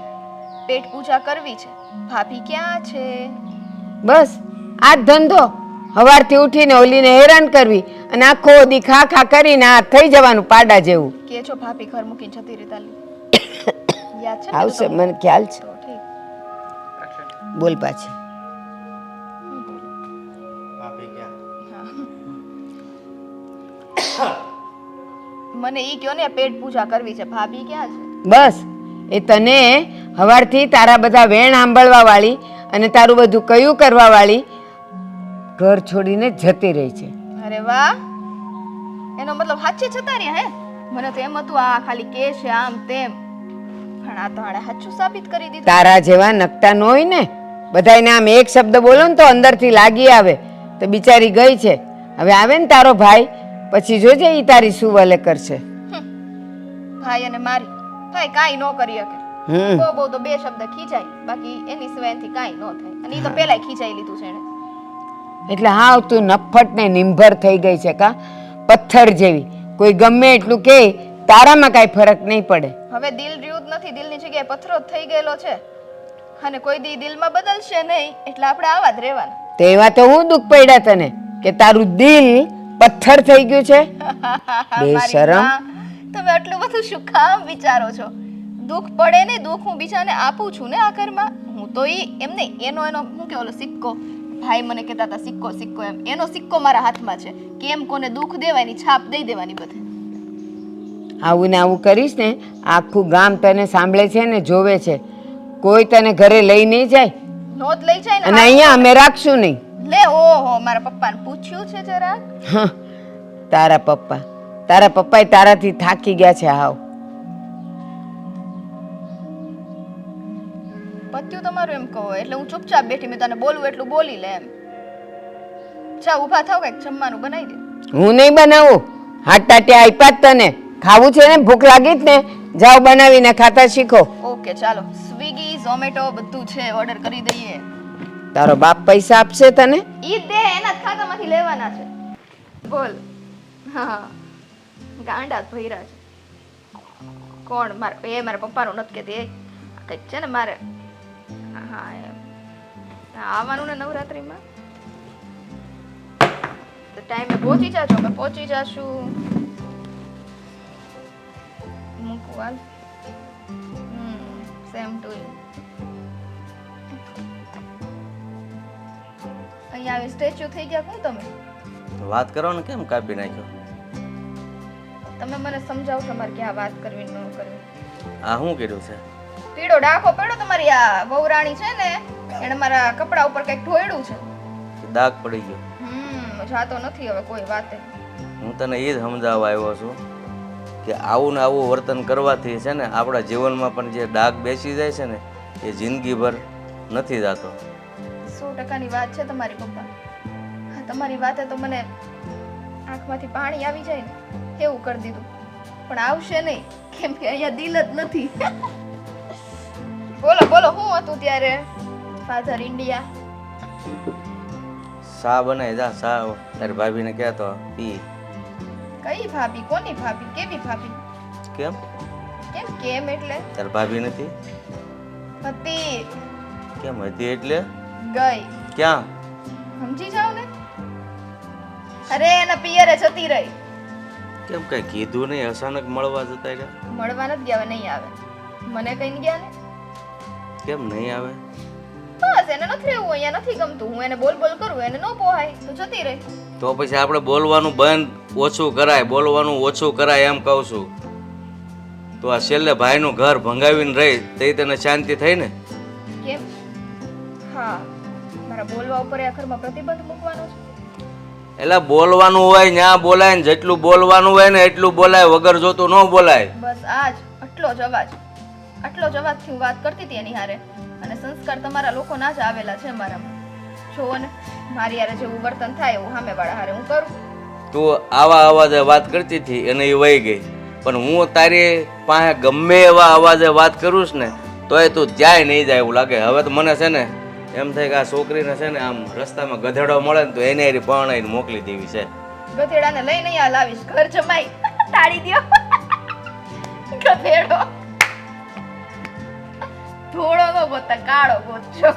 પેટ પૂજા કરવી છે. ભાભી ક્યાં છે? બસ આ જ ધંધો, સવારથી ઉઠીને ઓલીને હેરાન કરવી અને આખો દી ખા ખા કરીને આ થઈ જવાનું પાડા જેવું. કે છો ભાભી ઘર મૂકીને જતી રહેતા યાદ છે ને? આવશે, મને ખ્યાલ છે. તો ઠીક. બોલ પાછી. મને ઈ કયો ને, પેટ પૂજા કરવી છે. ભાભી ક્યાં છે? બસ એ તને સવારથી તારા બધા વેણ સાંભળવા વાળી અને તારું બધું કયું કરવા વાળી ઘર છોડીને જતી રહી છે. અરે વાહ, એનો મતલબ સાચે જતા રહ્યા હે? મને તો એમ હતું આ ખાલી કે છે આમ તેમ, પણ આ તો આણે સાચું સાબિત કરી દીધું. તારા જેવા નકટા ન હોય ને, બધાયને આમ એક શબ્દ બોલો ને તો અંદરથી લાગી આવે. તો બિચારી ગઈ છે, હવે આવે ને તારો ભાઈ, પછી જોજે ઈ તારી શું વલે કરશે. ભાઈ અને મારી ભાઈ કાંઈ ન કરી શકે. બહુ તો બે શબ્દ ખીજાય, બાકી એની સિવાયથી કાંઈ ન થાય. અને ઈ તો પેલાય ખીજાઈ લીધું છે એને. એટલે હાવ તું નફ્ફટ ને નિંભર થઈ ગઈ છે કા, પથ્થર જેવી. કોઈ ગમે એટલું કે તારામાં કાંઈ ફરક નહીં પડે. હવે દિલ રહ્યું જ નથી, દિલની જગ્યાએ પથ્થરો જ થઈ ગયેલો છે. અને કોઈ દી દિલમાં બદલશે નહીં, એટલે આપણે આવા જ રહેવાના. તેવા તો હું દુઃખ પડ્યા તને કે તારું દિલ પથ્થર થઈ ગયું છે. બેશરમ. તમે આટલું બધું શું કામ વિચારો છો? દુઃખ પડે ને, દુઃખ હું બીજાને આપું છું ને આ ઘરમાં. હું તો એમ નહીં, એનો હું કે ઓલો સિક્કો, ભાઈ મને કહેતા હતા સિક્કો સિક્કો એમ, એનો સિક્કો મારા હાથમાં છે. કેમ કોને દુઃખ દેવાની છાપ દઈ દેવાની બધે. આવું ને આવું કરીશ ને, આખું ગામ તને સાંભળે છે ને જોવે છે. કોઈ તને ઘરે લઈ નહીં જાય નોત લઈ જાય ને. અને અહીંયા અમે રાખશું નહીં. લે ઓહો, મારા પપ્પાને પૂછ્યું છે જરાક? તારા પપ્પાએ તારાથી થાકી ગયા છે હાવ. પત્યું તમારું એમ કહો એટલે હું ચૂપચાપ બેઠી, મેં તને બોલવું એટલું બોલી લે એમ. ચા ઊભા થાવ, કંઈક જમવાનું બનાવી દે. હું નહીં બનાવું, હાથ ટાટિયા આપ્યા જ તને. ખાવું છે ને, ભૂખ લાગી જ ને, જાઓ બનાવીને ખાતા શીખો. ઓકે ચાલો, સ્વિગી ઝોમેટો બધું છે, ઓર્ડર કરી દઈએ. તારો બાપ પૈસા આપશે તને? ઈ દે, એના જ ખાતામાંથી લેવાના છે. બોલ. હા, ગાંડા જ ભૈરા છે. કોણ? મારા પપ્પાનું નથી કહેતી, એ કંઈક છે ને મારે. હા એમ આવવાનું ને નવરાત્રિમાં તો ટાઈમે પહોંચી જાજો. અમે પહોંચી જાશું. મૂકું હાલ. Same to you. અહીંયા આવી સ્ટેચ્યુ થઈ ગયા કોણ તમે? વાત કરો ને, કેમ કાપી નાખ્યો? તમે મને સમજાવશો મારે ક્યાં વાત કરવી ન કરવી? આ શું કર્યું છે? પીળો ડાખો પડ્યો તમારી આ વહુરાણી છે ને, એણે મારા કપડા ઉપર કંઈક ઢોળ્યું છે. દાગ પડી ગયો. જાતો નથી હવે કોઈ વાતે. હું તને એ જ સમજાવવા આવ્યો છું કે આવું ને આવું વર્તન કરવાથી છે ને આપણા જીવનમાં પણ જે ડાઘ બેસી જાય છે ને એ જિંદગીભર નથી જતો. 100%ની વાત છે તમારી પપ્પા. તમારી વાતે તો મને આંખમાંથી પાણી આવી જાય ને એવું કરી દીધું. પણ આવશે નહીં કેમ કે અહીંયા દિલ જ નથી. બોલો બોલો શું હતું ત્યારે ફાધર ઇન્ડિયા? સા બનાવી જા સા તારી ભાભીને કહેતો પી. કઈ ભાભી? કોની ભાભી? કેવી ભાભી? કેમ કેમ કેમ એટલે? તારી ભાભી નથી? હતી. કેમ હતી એટલે? ગઈ. ક્યાં? સમજી જાવ ને. અરે એના પિયરે જતી રહી. કેમ કઈ કીધું નહીં? અચાનક મળવા જતા રહ્યા? મળવા નથી ગયા, હવે નહીં આવે. મને કઈ ગયા ને કેમ નહીં આવે? બસ એને નથી રહેવું, અહીંયા નથી ગમતું. હું એને બોલ બોલ કરું, એને ન પોહાય તો જતી રહી. તો પછી આપણે બોલવાનું બંધ ઓછું કરાય, બોલવાનું ઓછું કરાય એમ કહું છું. તો આ છેલ્લે ભાઈનું ઘર ભંગાવીને રહી તે તને શાંતિ થઈ ને? કેમ? હા, મારા બોલવા ઉપર આ ઘરમાં પ્રતિબંધ મૂકવાનો છે. એટલે બોલવાનું હોય ત્યાં બોલાય ને જેટલું બોલવાનું હોય ને એટલું બોલાય, વગર જોતું ન બોલાય. બસ આજ આટલો જ અવાજથી હું વાત કરતી હતી એની હારે. અને સંસ્કાર તમારા લોકોના જ આવેલા છે મારામાં. જોવો ને મારી હારે જેવું વર્તન થાય એવું સામેવાળા હારે હું કરું. તું આવા અવાજે વાત કરતી હતી અને એ વહી ગઈ, પણ હું તારી પાસે ગમે એવા અવાજે વાત કરું છું ને તોય તું ત્યાંય નહીં જાય એવું લાગે. હવે તો મને છે ને એમ થાય કે આ છોકરીને છે ને આમ રસ્તામાં ગધેડો મળે ને તો એને એરી પરણાઈને મોકલી દેવી છે. ગધેડાને લઈને અહીંયા લાવીશ. ઘર જમાઈ તાળી દ્યો. ગધેડો ધોળો નો ગોતા કાળો ગોતજો.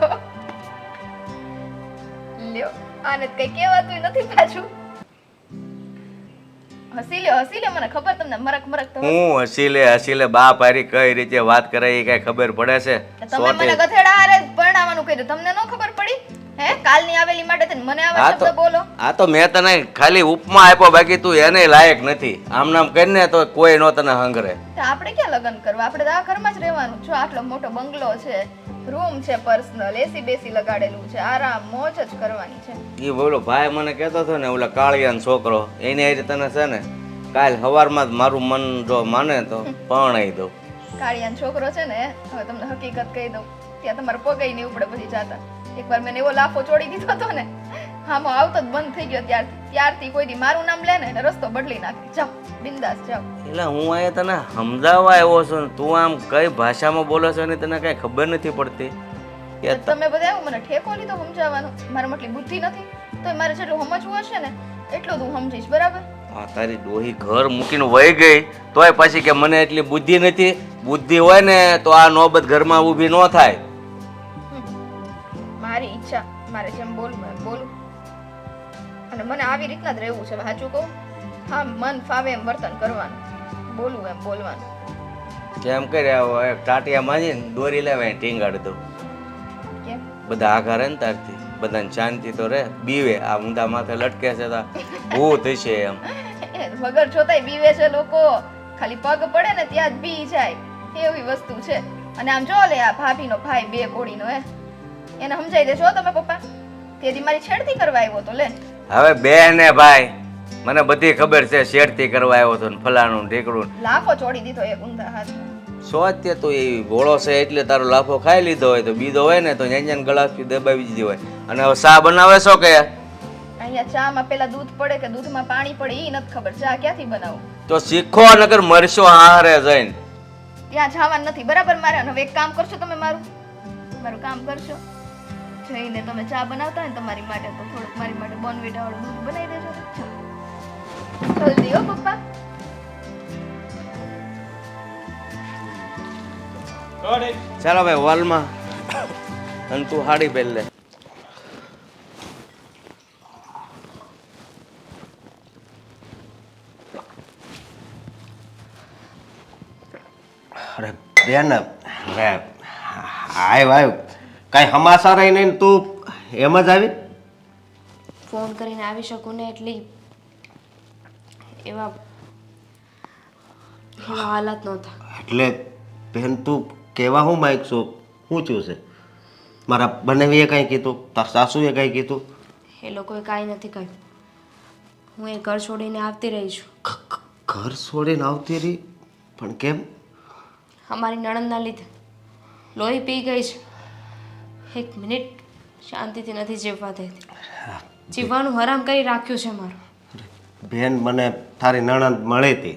લ્યો આને તો કઈ કહેવાતું નથી પાછું. હસી લ્યો મને ખબર તમને મરક તો હું હસી લે બાપ હારી કઈ રીતે વાત કરે એ કઈ ખબર પડે છે? તમે મને ગધેડા હારે પરણાવવાનું કહ્યું, તમને ન ખબર પડી? હે કાલની આવેલી માટે થઈને મને આવા શબ્દ બોલો? આ તો મેં તને ખાલી ઉપમા આપ્યો, બાકી તું એને લાયક નથી. આમ નામ કરીને તો કોઈ નો તને હંગરે. તો આપણે ક્યાં લગ્ન કરવા? આપણે તો આ ઘરમાં જ રહેવાનું. જો આટલો મોટો બંગલો છે, રૂમ છે પર્સનલ, એસી બેસી લગાડેલું છે, આરામ મોજ જ કરવાની છે. એ બોલો ભાઈ મને કહેતો હતો ને ઓલા કાળિયાનો છોકરો, એને હારે તને છે ને કાલ સવારમાં જ મારું મન જો માને તો પરણાઈ દઉં. કાળિયાનો છોકરો છે ને, હવે તમને હકીકત કહી દઉં, ત્યાં તમારે પગઈ નહીં ઉપડે પછી જાતા. એકવાર મેં એવો લાફો છોડી દીધો હતો ને, હામો આવતો જ બંધ થઈ ગયો. ત્યારથી કોઈ દી મારું નામ લે ને રસ્તો બદલી નાખી. જાઓ બિંદાસ જાઓ. એટલે હું અહીંયા તને સમજાવવા આવ્યો છું ને તું આમ કઈ ભાષામાં બોલે છે ને તને કઈ ખબર નથી પડતી. તમે બધા એવું મને ઠેકો લીધો સમજાવવાનો. મારા એટલી બુદ્ધિ નથી, તો મારે જેટલું સમજવું હશે ને એટલું હું સમજીશ. બરાબર? આ તારી ડોહી ઘર મૂકીને વહી ગઈ તોય પાછી કે મને એટલી બુદ્ધિ નથી. બુદ્ધિ હોય ને તો આ નોબત ઘરમાં ઊભી ન થાય. મારી ઈચ્છા, મારે જેમ બોલવું એમ બોલું. અને મને આવી રીતના જ રહેવું છે. સાચું કહું? હા, મન ફાવે એમ વર્તન કરવાનું, બોલવું એમ બોલવાનું. કેમ કર્યા એક ટાટિયા માંજીને દોરી લેવાય ટીંગાડી દઉં. કેમ? બધા આઘા રહે ને તારથી બધાને શાંતિ તો રહે. બીવે આ ઊંધા માથે લટકે છે તા ભૂત હશે એમ. વગર જોતાય બીવે છે લોકો. ખાલી પગ પડે ને ત્યાં જ બી જાય એવી વસ્તુ છે. અને આમ જો લે આ ભાભીનો ભાઈ બે કોડીનો એને સમજાઈ દેજો તમે પપ્પા. તેથી મારી છેડતી કરવા આવ્યો તો લે. હવે બેન ને ભાઈ મને બધી ખબર છે શેરતી કરવા આવ્યો હતો ને ફલાણું ઢીકડું. લાફો છોડી દીધો એક ઊંધા હાથમાં. સોચે તો એ ગોળો છે એટલે તારો લાફો ખાઈ લીધો હોય તો બીજો હોય ને તો જ્યાં ગળાથી દબાવી દીધી હોય. અને હવે ચા બનાવે છો કે? અહીંયા ચામાં પેલા દૂધ પડે કે દૂધમાં પાણી પડે એ નથી ખબર. ચા ક્યાંથી બનાવું? તો શીખો નકર મરશો હારે જઈને. ત્યાં જવાનું નથી બરાબર મારે. હવે એક કામ કરશો તમે, મારું કામ કરશો. જઈને તમે ચા બનાવતા હોય ને તમારી માટે તો થોડુંક મારી માટે બોર્નવિટા વાળું દૂધ બનાવી દેજો. જલ્દી હો પપ્પા. ચાલો ભાઈ હોલમાં અને તું હાડી પહેર લે. અરે બેન હવે આવ કાંઈ સમાચાર નહીં તું એમ જ આવી? ફોન કરીને આવી શકું ને એટલી એવા હાલત નહોતા. એટલે બેન તું કહેવા હું માંગશો? શું થયું છે? મારા બનેવીએ કંઈ કીધું? તાર સાસુએ કંઈ કીધું? એ લોકોએ કાંઈ નથી કહ્યું. હું એ ઘર છોડીને આવતી રહી છું. ઘર છોડીને આવતી રહી? પણ કેમ? અમારી નણંદના લીધે લોહી પી ગઈ છે. એક મિનિટ શાંતિથી નથી જીવવા દેતી. જીવવાનું હરામ કરી રાખ્યું છે મારું. બેન, મને તારી નણંદ મળી હતી.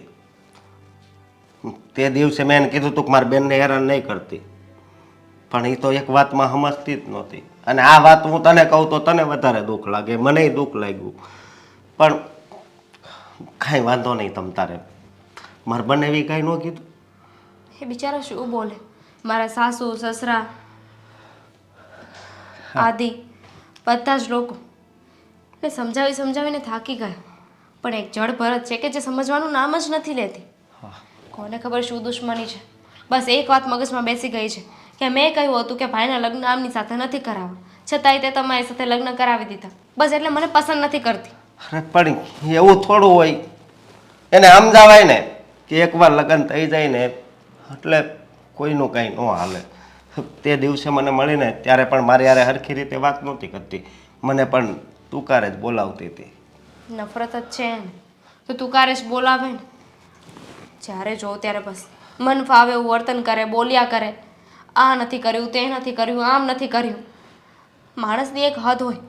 તે દિવસે મેં એને કીધું તું કે મારી બેનને હેરાન નહીં કરતી, પણ એ તો એક વાતમાં સમજતી જ નહોતી. અને આ વાત હું તને કહું તો તને વધારે દુઃખ લાગે, મને દુઃખ લાગ્યું. પણ કાંઈ વાંધો નહીં, તમ તારે મારે બનેવી કાંઈ ન કીધું. એ બિચારા શું બોલે? મારા સાસુ સસરા આદિ બધા જ લોકો ને સમજાવીને થાકી ગયા. પણ એક જડ ભરત છે કે જે સમજવાનું નામ જ નથી લેતી. કોને ખબર શું દુશ્મની છે. બસ એક વાત મગજમાં બેસી ગઈ છે કે મેં કહ્યું હતું કે ભાઈના લગ્ન આમની સાથે નથી કરાવવા, છતાંય તે તમારી સાથે લગ્ન કરાવી દીધા. બસ એટલે મને પસંદ નથી કરતી. અરે પણ એવું થોડું હોય. એને સમજાવાય ને કે એકવાર લગ્ન થઈ જાય ને એટલે કોઈનું કંઈ ન હાલે. તે દિવસે મને મળીને ત્યારે પણ મારી યારે હરખી રીતે વાત નહોતી કરતી, મને પણ તુકારે જ બોલાવતી હતી. નફરત જ છે એને તો તુકારે જ બોલાવે ને. જ્યારે જો ત્યારે બસ મન ફાવે એવું વર્તન કરે, બોલ્યા કરે. આ નથી કર્યું, તે નથી કર્યું, આમ નથી કર્યું. માણસની એક હદ હોય.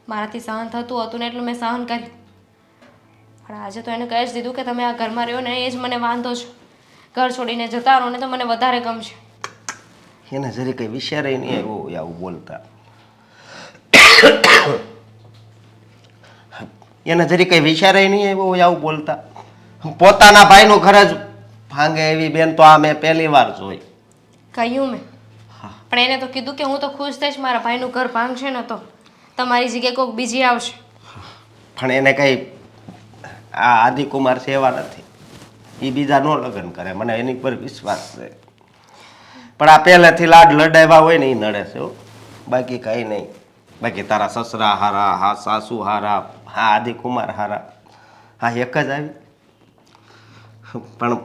મારાથી સહન થતું હતું ને એટલું મેં સહન કર્યું. પણ આજે તો એને કહી જ દીધું કે તમે આ ઘરમાં રહ્યો ને એ જ મને વાંધો છે. ઘર છોડીને જતા રહો ને તો મને વધારે ગમશે. એને જરી કંઈ વિચારે નહીં આવ્યો હોય આવું બોલતા. એને જરી કંઈ વિચારે નહીં આવ્યો હોય આવું બોલતા. પોતાના ભાઈનું ઘર જ ભાંગે એવી બેન તો આ મેં પહેલી વાર જોઈ. કહ્યું મેં. પણ એને તો કીધું કે હું તો ખુશ થઈશ, મારા ભાઈનું ઘર ભાંગશે ને તો તમારી જગ્યાએ કોઈક બીજી આવશે. પણ એને કંઈ આ આદિકુમાર છે એવા નથી, એ બીજા નો લગ્ન કરે, મને એની પર વિશ્વાસ છે. પણ આ પહેલેથી લાડ લડાવ્યા હોય ને એ નડે છે હો, બાકી કંઈ નહીં. બાકી તારા સસરા હારા, હા સાસુ હારા, હા આદિકુમાર હારા, હા એક જ આવી. પણ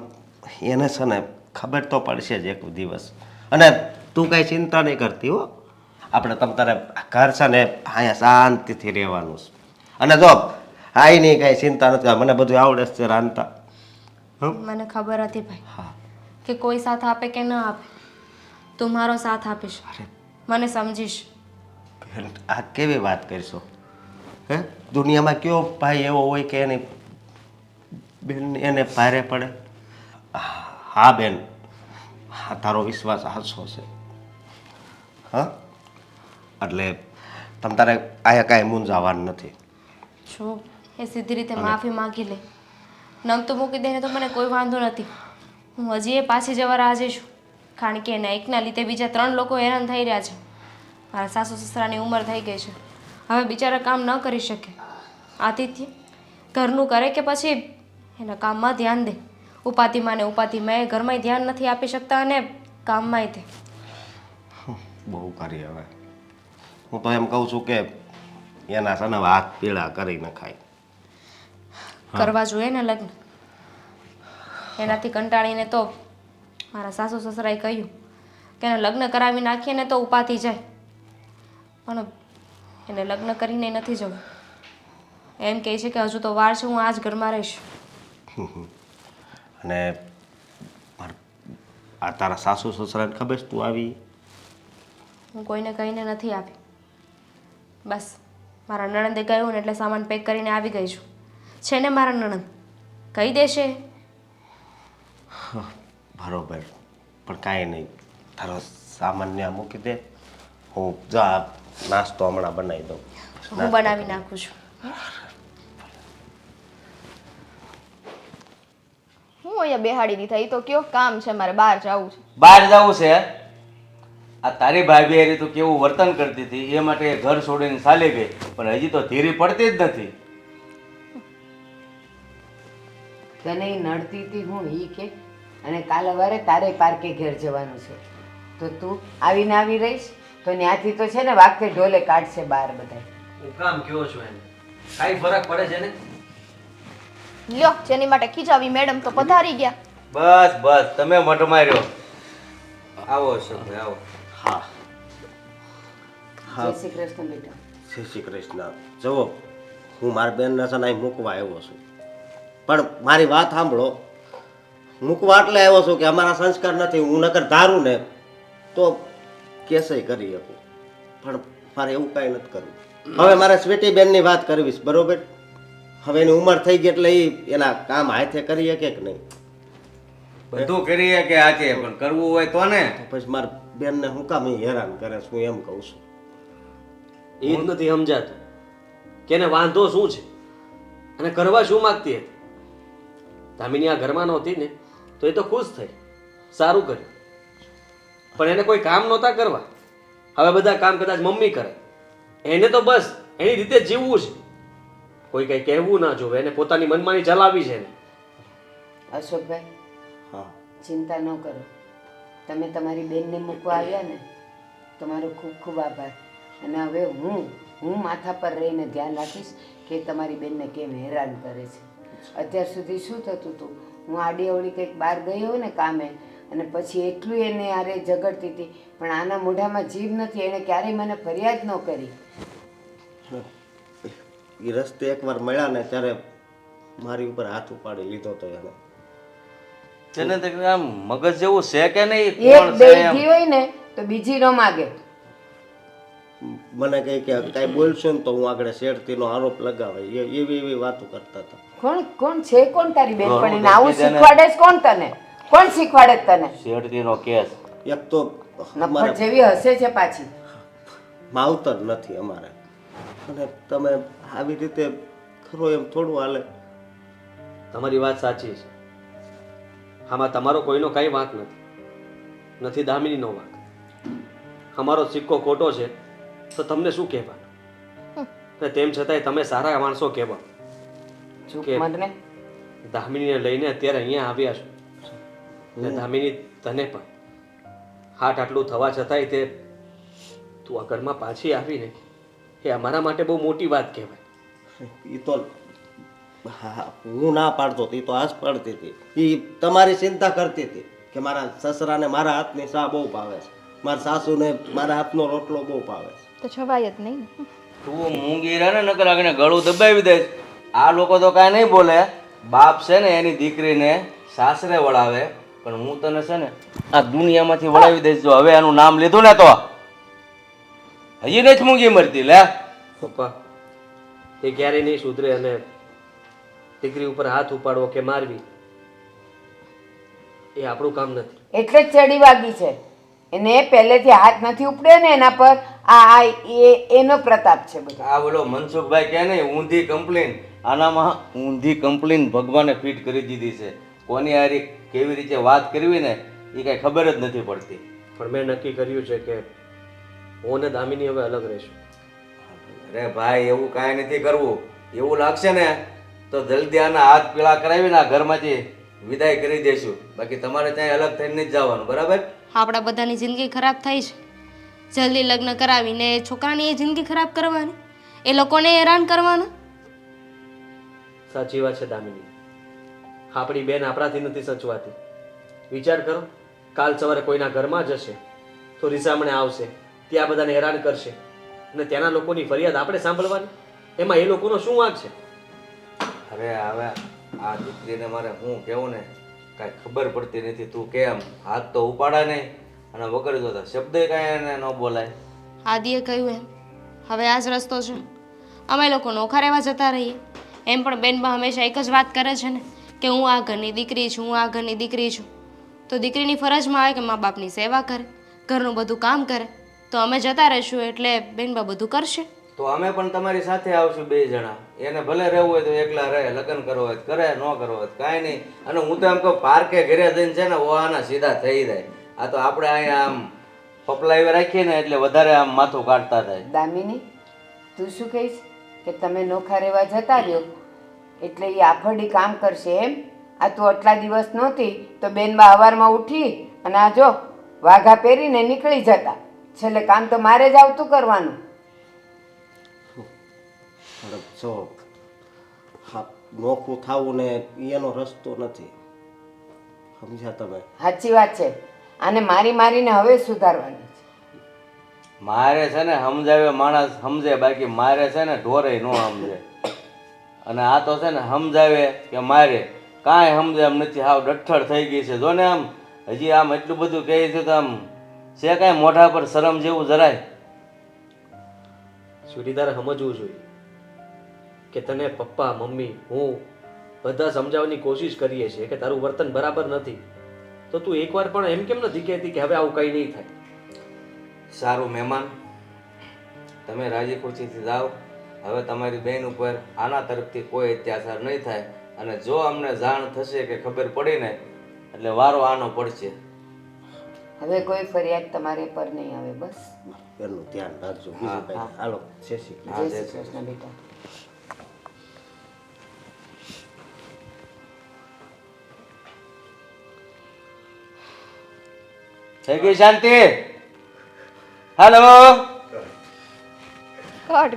એને છે ને ખબર તો પડશે જ એક દિવસ. અને તું કાંઈ ચિંતા નહીં કરતી હો, આપણે તમ તારે ઘર છે ને અહીંયા શાંતિથી રહેવાનું છે. અને જો આઈ નહીં કાંઈ ચિંતા નથી, મને બધું આવડે છે રાંધતા. મને ખબર હતી ભાઈ હા કે કોઈ સાથ આપે કે ન આપે, તું મારો સાથ આપીશ, મને સમજીશ. આ કેવી વાત કરશો? હે, દુનિયામાં કયો ભાઈ એવો હોય કે એની બેન એને ભારે પડે? હા બેન, હા તારો વિશ્વાસ સાચો છે. હા, એટલે તમ તારે આયા કાંઈ મૂંઝાવાનું નથી. જો એ સીધી રીતે માફી માંગી લે, નમતું મૂકી દે ને તો મને કોઈ વાંધો નથી. હું હજી એ પાછી જવા રાજી છું, કારણ કે એના એકના લીધે બીજા 3 લોકો હેરાન થઈ રહ્યા છે. મારા સાસુ સસરાની ઉંમર થઈ ગઈ છે, હવે બિચારા કામ ન કરી શકે. આતિથ્ય ઘરનું કરે કે પછી એના કામમાં ધ્યાન દે. ઉપાધિમાં ને ઉપાધિમાં એ ઘરમાંય ધ્યાન નથી આપી શકતા અને કામમાંય તે. બહુ કરી હવે. હું તો એમ કહું છું કે એના છે ને હાથ પીળા કરી નખાય. કરવા જોઈએ ને લગ્ન. એનાથી કંટાળીને તો મારા સાસુ સસરાએ કહ્યું કે એને લગ્ન કરાવી નાખીએ ને તો ઉપાધિ જાય, પણ એને લગ્ન કરીને નથી જવું. એમ કહે છે કે હજુ તો વાર છે, હું આ જ ઘરમાં રહીશ. અને આ તારા સાસુ સસરાને ખબર છે તું આવી? હું કોઈને કહીને નથી આવી. બસ મારા નણંદે કહ્યું ને એટલે સામાન પેક કરીને આવી ગઈ છું. છે ને મારા નણંદ કહી દેશે. બરોબર, પણ કાંઈ નહીં, તારો સામાન ત્યાં મૂકી દે, હું જા નાસ્તો હમણાં બનાવી દઉં. હું બનાવી નાખું છું. હું અહીંયા બેહાડી દીધા, એ તો કયો કામ છે, મારે બહાર જવું છે. બહાર જવું છે? આ તારી ભાભી એ તો કેવું વર્તન કરતી હતી એ માટે એ ઘર છોડીને ચાલી ગઈ, પણ હજી તો ધીરી પડતી જ નથી. તને ઈ નડતી હતી હું ઈ કે, અને કાલ સવારે તારે પાર્કે ઘેર જવાનું છે, તો તું આવીને આવી રહીશ તો ત્યાંથી તો છે ને વાગતે ઢોલે કાઢશે બહાર બધા. હું કામ કયો છું એને, કાંઈ ફરક પડે છે ને? લ્યો, જેની માટે ખીજાવી મેડમ તો પધારી ગયા. બસ બસ, તમે મઢ માર્યો. આવો અશોકભાઈ આવો. હા હા. જય શ્રી કૃષ્ણ બેટા. જય શ્રી કૃષ્ણ. જુઓ, હું મારા બેનને છે ને અહીં મૂકવા આવ્યો છું, પણ મારી વાત સાંભળો. મૂકવા એટલે આવ્યો છું કે અમારા સંસ્કાર નથી. હું નકર ધારું ને તો કેસય કરી શકું, પણ મારે એવું કાંઈ નથી કરવું. હવે મારે સ્વીટી બેનની વાત કરવી છે, બરોબર? હવે એની ઉંમર થઈ ગઈ એટલે એના કામ હાથે કરી શકે કે નહીં? બધું કરીએ કે આજે પણ કરવું હોય તો ને. તો પછી મારા બેનને હું કામ ઈ હેરાન કરે છે, હું એમ કહું છું. એ જ નથી સમજાતું કે એને વાંધો શું છે અને કરવા શું માંગતી હતી. દામિની આ ઘરમાં નહોતી ને તો એ તો ખુશ થઈ, સારું કર્યું, પણ એને કોઈ કામ નહોતા કરવા. હવે બધા કામ કદાચ મમ્મી કરે. એને તો બસ એની રીતે જ જીવવું છે, કોઈ કઈ કહેવું ના જોવે, એને પોતાની મનમાની ચલાવી છે એને. અશોકભાઈ, હા, ચિંતા ન કરો. તમે તમારી બેનને મૂકવા આવ્યા ને, તમારો ખૂબ ખૂબ આભાર. અને હવે હું માથા પર રહીને ધ્યાન રાખીશ કે તમારી બેનને કેમ હેરાન કરે છે. અત્યાર સુધી શું થતું હતું, હું આડી અવળી કંઈક બહાર ગઈ હોય ને કામે, અને પછી એટલું એને આરે ઝઘડતી હતી, પણ આના મોઢામાં જીભ નથી. એણે ક્યારેય મને ફરિયાદ ન કરી. એ રસ્તે એકવાર મળ્યા ને ત્યારે મારી ઉપર હાથ ઉપાડી લીધો તો એને. તેને તો આમ મગજ જેવું છે કે નહીં? એક કોણ છે એમ? બેઠી હોય ને તો બીજી ન માગે. મને કહે કે કાંઈ બોલશો ને તો હું આગળ શેરતીનો આરોપ લગાવે, એવી વાતો કરતા હતા. કોણ છે? કોણ તારી બેન? પણ એને ઘણું આવું દેખી શીખવાડે છે કોણ તને? કોણ શીખવાડે છે તને? શેરડીનો કેસ. એક તો નફરત અમારે જેવી હશે છે પાછી. માવતર નથી અમારે, અને તમે આવી રીતે ખરો એમ થોડું હાલે. તમારી વાત સાચી છે, આમાં તમારો કોઈનો કાંઈ વાંક નથી દામિનીનો વાંક. અમારો સિક્કો ખોટો છે તો તમને શું કહેવાનું? અને તેમ છતાંય તમે સારા માણસો કહેવા ચૂપ કે મને. દામિનીને લઈને અત્યારે અહીંયા આવ્યા છો. અને દામિની તને પણ હાટ આટલું થવા છતાંય તું આ ઘરમાં પાછી આવીને એ અમારા માટે બહુ મોટી વાત કહેવાય. એ તો હા, હું ના પાડતો એ તો આસ પાડતી હતી. એ તમારી ચિંતા કરતી હતી કે મારા સસરાને મારા હાથની ચા બહુ ભાવે છે, મારા સાસુને મારા હાથનો રોટલો બહુ ભાવે છે. તો છવાય જ નહીં ને. તું મૂંગી રહે ને નકર આગળ ગળું દબાવી દે. આ લોકો તો કાંઈ નહીં બોલે. બાપ છે ને એની દીકરીને સાસરે વળાવે, પણ હું તને છે ને આ દુનિયામાંથી વળાવી દઈશ જો હવે એનું નામ લીધું ને તો. હજી નથી મૂંગી મરતી લે. પપ્પા, એ ક્યારેય નહીં સુધરે, અને દીકરી ઉપર હાથ ઉપાડવો કે મારવી એ આપણું કામ નથી. એટલે જ ચડી વાગી છે. એને પહેલેથી હાથ નથી ઉપડ્યો ને એના પર. એનો પ્રતાપ છે બધો. આ બોલો મનસુખભાઈ કે નહીં ઊંધી કમ્પ્લેન. આનામાં ઊંધી કમ્પ્લેન ભગવાને ફિટ કરી દીધી છે. કોની હારી કેવી રીતે વાત કરવી ને એ કાંઈ ખબર જ નથી પડતી. પણ મેં નક્કી કર્યું છે કે હું અને દામિની હવે અલગ રહીશું. અરે ભાઈ એવું કાંઈ નથી કરવું. એવું લાગશે ને તો જલ્દી આના હાથ પીળા કરાવીને આ ઘરમાંથી વિદાય કરી દઈશું. બાકી તમારે ત્યાં અલગ થઈને નથી જવાનું, બરાબર? આપણા બધાની જિંદગી ખરાબ થઈ છે. જલ્દી લગ્ન કરાવીને એ છોકરાની એ જિંદગી ખરાબ કરવાની, એ લોકોને હેરાન કરવાના. સાચી વાત છે દામિની, આપણી બેન આપણાથી નથી સચવાતી. વિચાર કરો, કાલ સવારે કોઈના ઘરમાં જશે તો રીસામણે આવશે, ત્યાં બધાને હેરાન કરશે, અને ત્યાંના લોકોની ફરિયાદ આપણે સાંભળવાની. એમાં એ લોકોનો શું વાંક છે? અરે હવે આ દીકરીને મારે હું કહેવું ને કાંઈ ખબર પડતી નથી. તું કેમ હાથ તો ઉપાડા નહીં અને વગર જોતા શબ્દ કાંઈ એને ન બોલાય. આદિએ કહ્યું એમ, હવે આ જ રસ્તો છે. અમે લોકો નોખા રહેવા જતા રહીએ. એમ પણ બેનમાં હંમેશા એક જ વાત કરે છે ને કે હું આ ઘરની દીકરી છું, હું આ ઘરની દીકરી છું. તો દીકરીની ફરજમાં આવે કે મા બાપની સેવા કરે, ઘરનું બધું કામ કરે. તો અમે જતા રહીશું એટલે બેનબા બધું કરશે. તો અમે પણ તમારી સાથે આવશું બે જણા. એને ભલે રહેવું હોય તો એકલા રહે, લગ્ન કરવો હોય તો કરે, ન કરવો હોય તો કાંઈ નહીં. અને હું તો એમ કહું પાર્કે ઘરે જઈને છે ને ઓહાના સીધા થઈ જાય. આ તો આપણે અહીંયા આમ પપલાવી રાખીએ ને એટલે વધારે આમ માથું કાઢતા થાય. દામિની, તું શું કહીશ કે તમે નોખા રહેવા જતા રહ્યો એટલે એ આફરડી કામ કરશે એમ? આ તું આટલા દિવસ નહોતી તો બેનબા સવારમાં ઉઠી અને આ જો વાઘા પહેરીને નીકળી જતા. છેલ્લે કામ તો મારે જ આવતું કરવાનું. પણ જો હા, નોખું થવું ને એનો રસ્તો નથી, સમજ્યા તમે? સાચી વાત છે. આને મારી મારીને હવે સુધારવાની છે. મારે છે ને સમજાવે માણસ સમજે, બાકી મારે છે ને ઢોરે ન સમજે. અને આ તો છે ને સમજાવે કે મારે કાંઈ સમજે એમ નથી, હાવ ડઠ્ઠર થઈ ગઈ છે. જો ને આમ હજી આમ એટલું બધું કહે છે તો આમ છે કાંઈ મોઢા પર શરમ જેવું જરાય. સ્વીટી, તારે સમજવું જોઈએ કે તને પપ્પા, મમ્મી, હું બધા સમજાવવાની કોશિશ કરીએ છીએ કે તારું વર્તન બરાબર નથી. તો તું એકવાર પણ એમ કેમ નથી કહેતી કે હવે આવું કંઈ નહીં થાય? સારું મહેમાન, તમે રાજી ખુશીથી જાઓ. હવે તમારી બેન ઉપર આના તરફથી કોઈ અત્યાચાર નહીં થાય. અને જો અમને જાણ થશે કે ખબર પડીને એટલે વારો આનો પડશે. હવે કોઈ ફરિયાદ તમારે પર નહીં આવે. બસ. એનું ધ્યાન રાખજો. બીજું કઈ હાલો. જય શ્રી કૃષ્ણ. જય શ્રી કૃષ્ણ બેટા. થઈ ગઈ શાંતિ? હેલો. કટ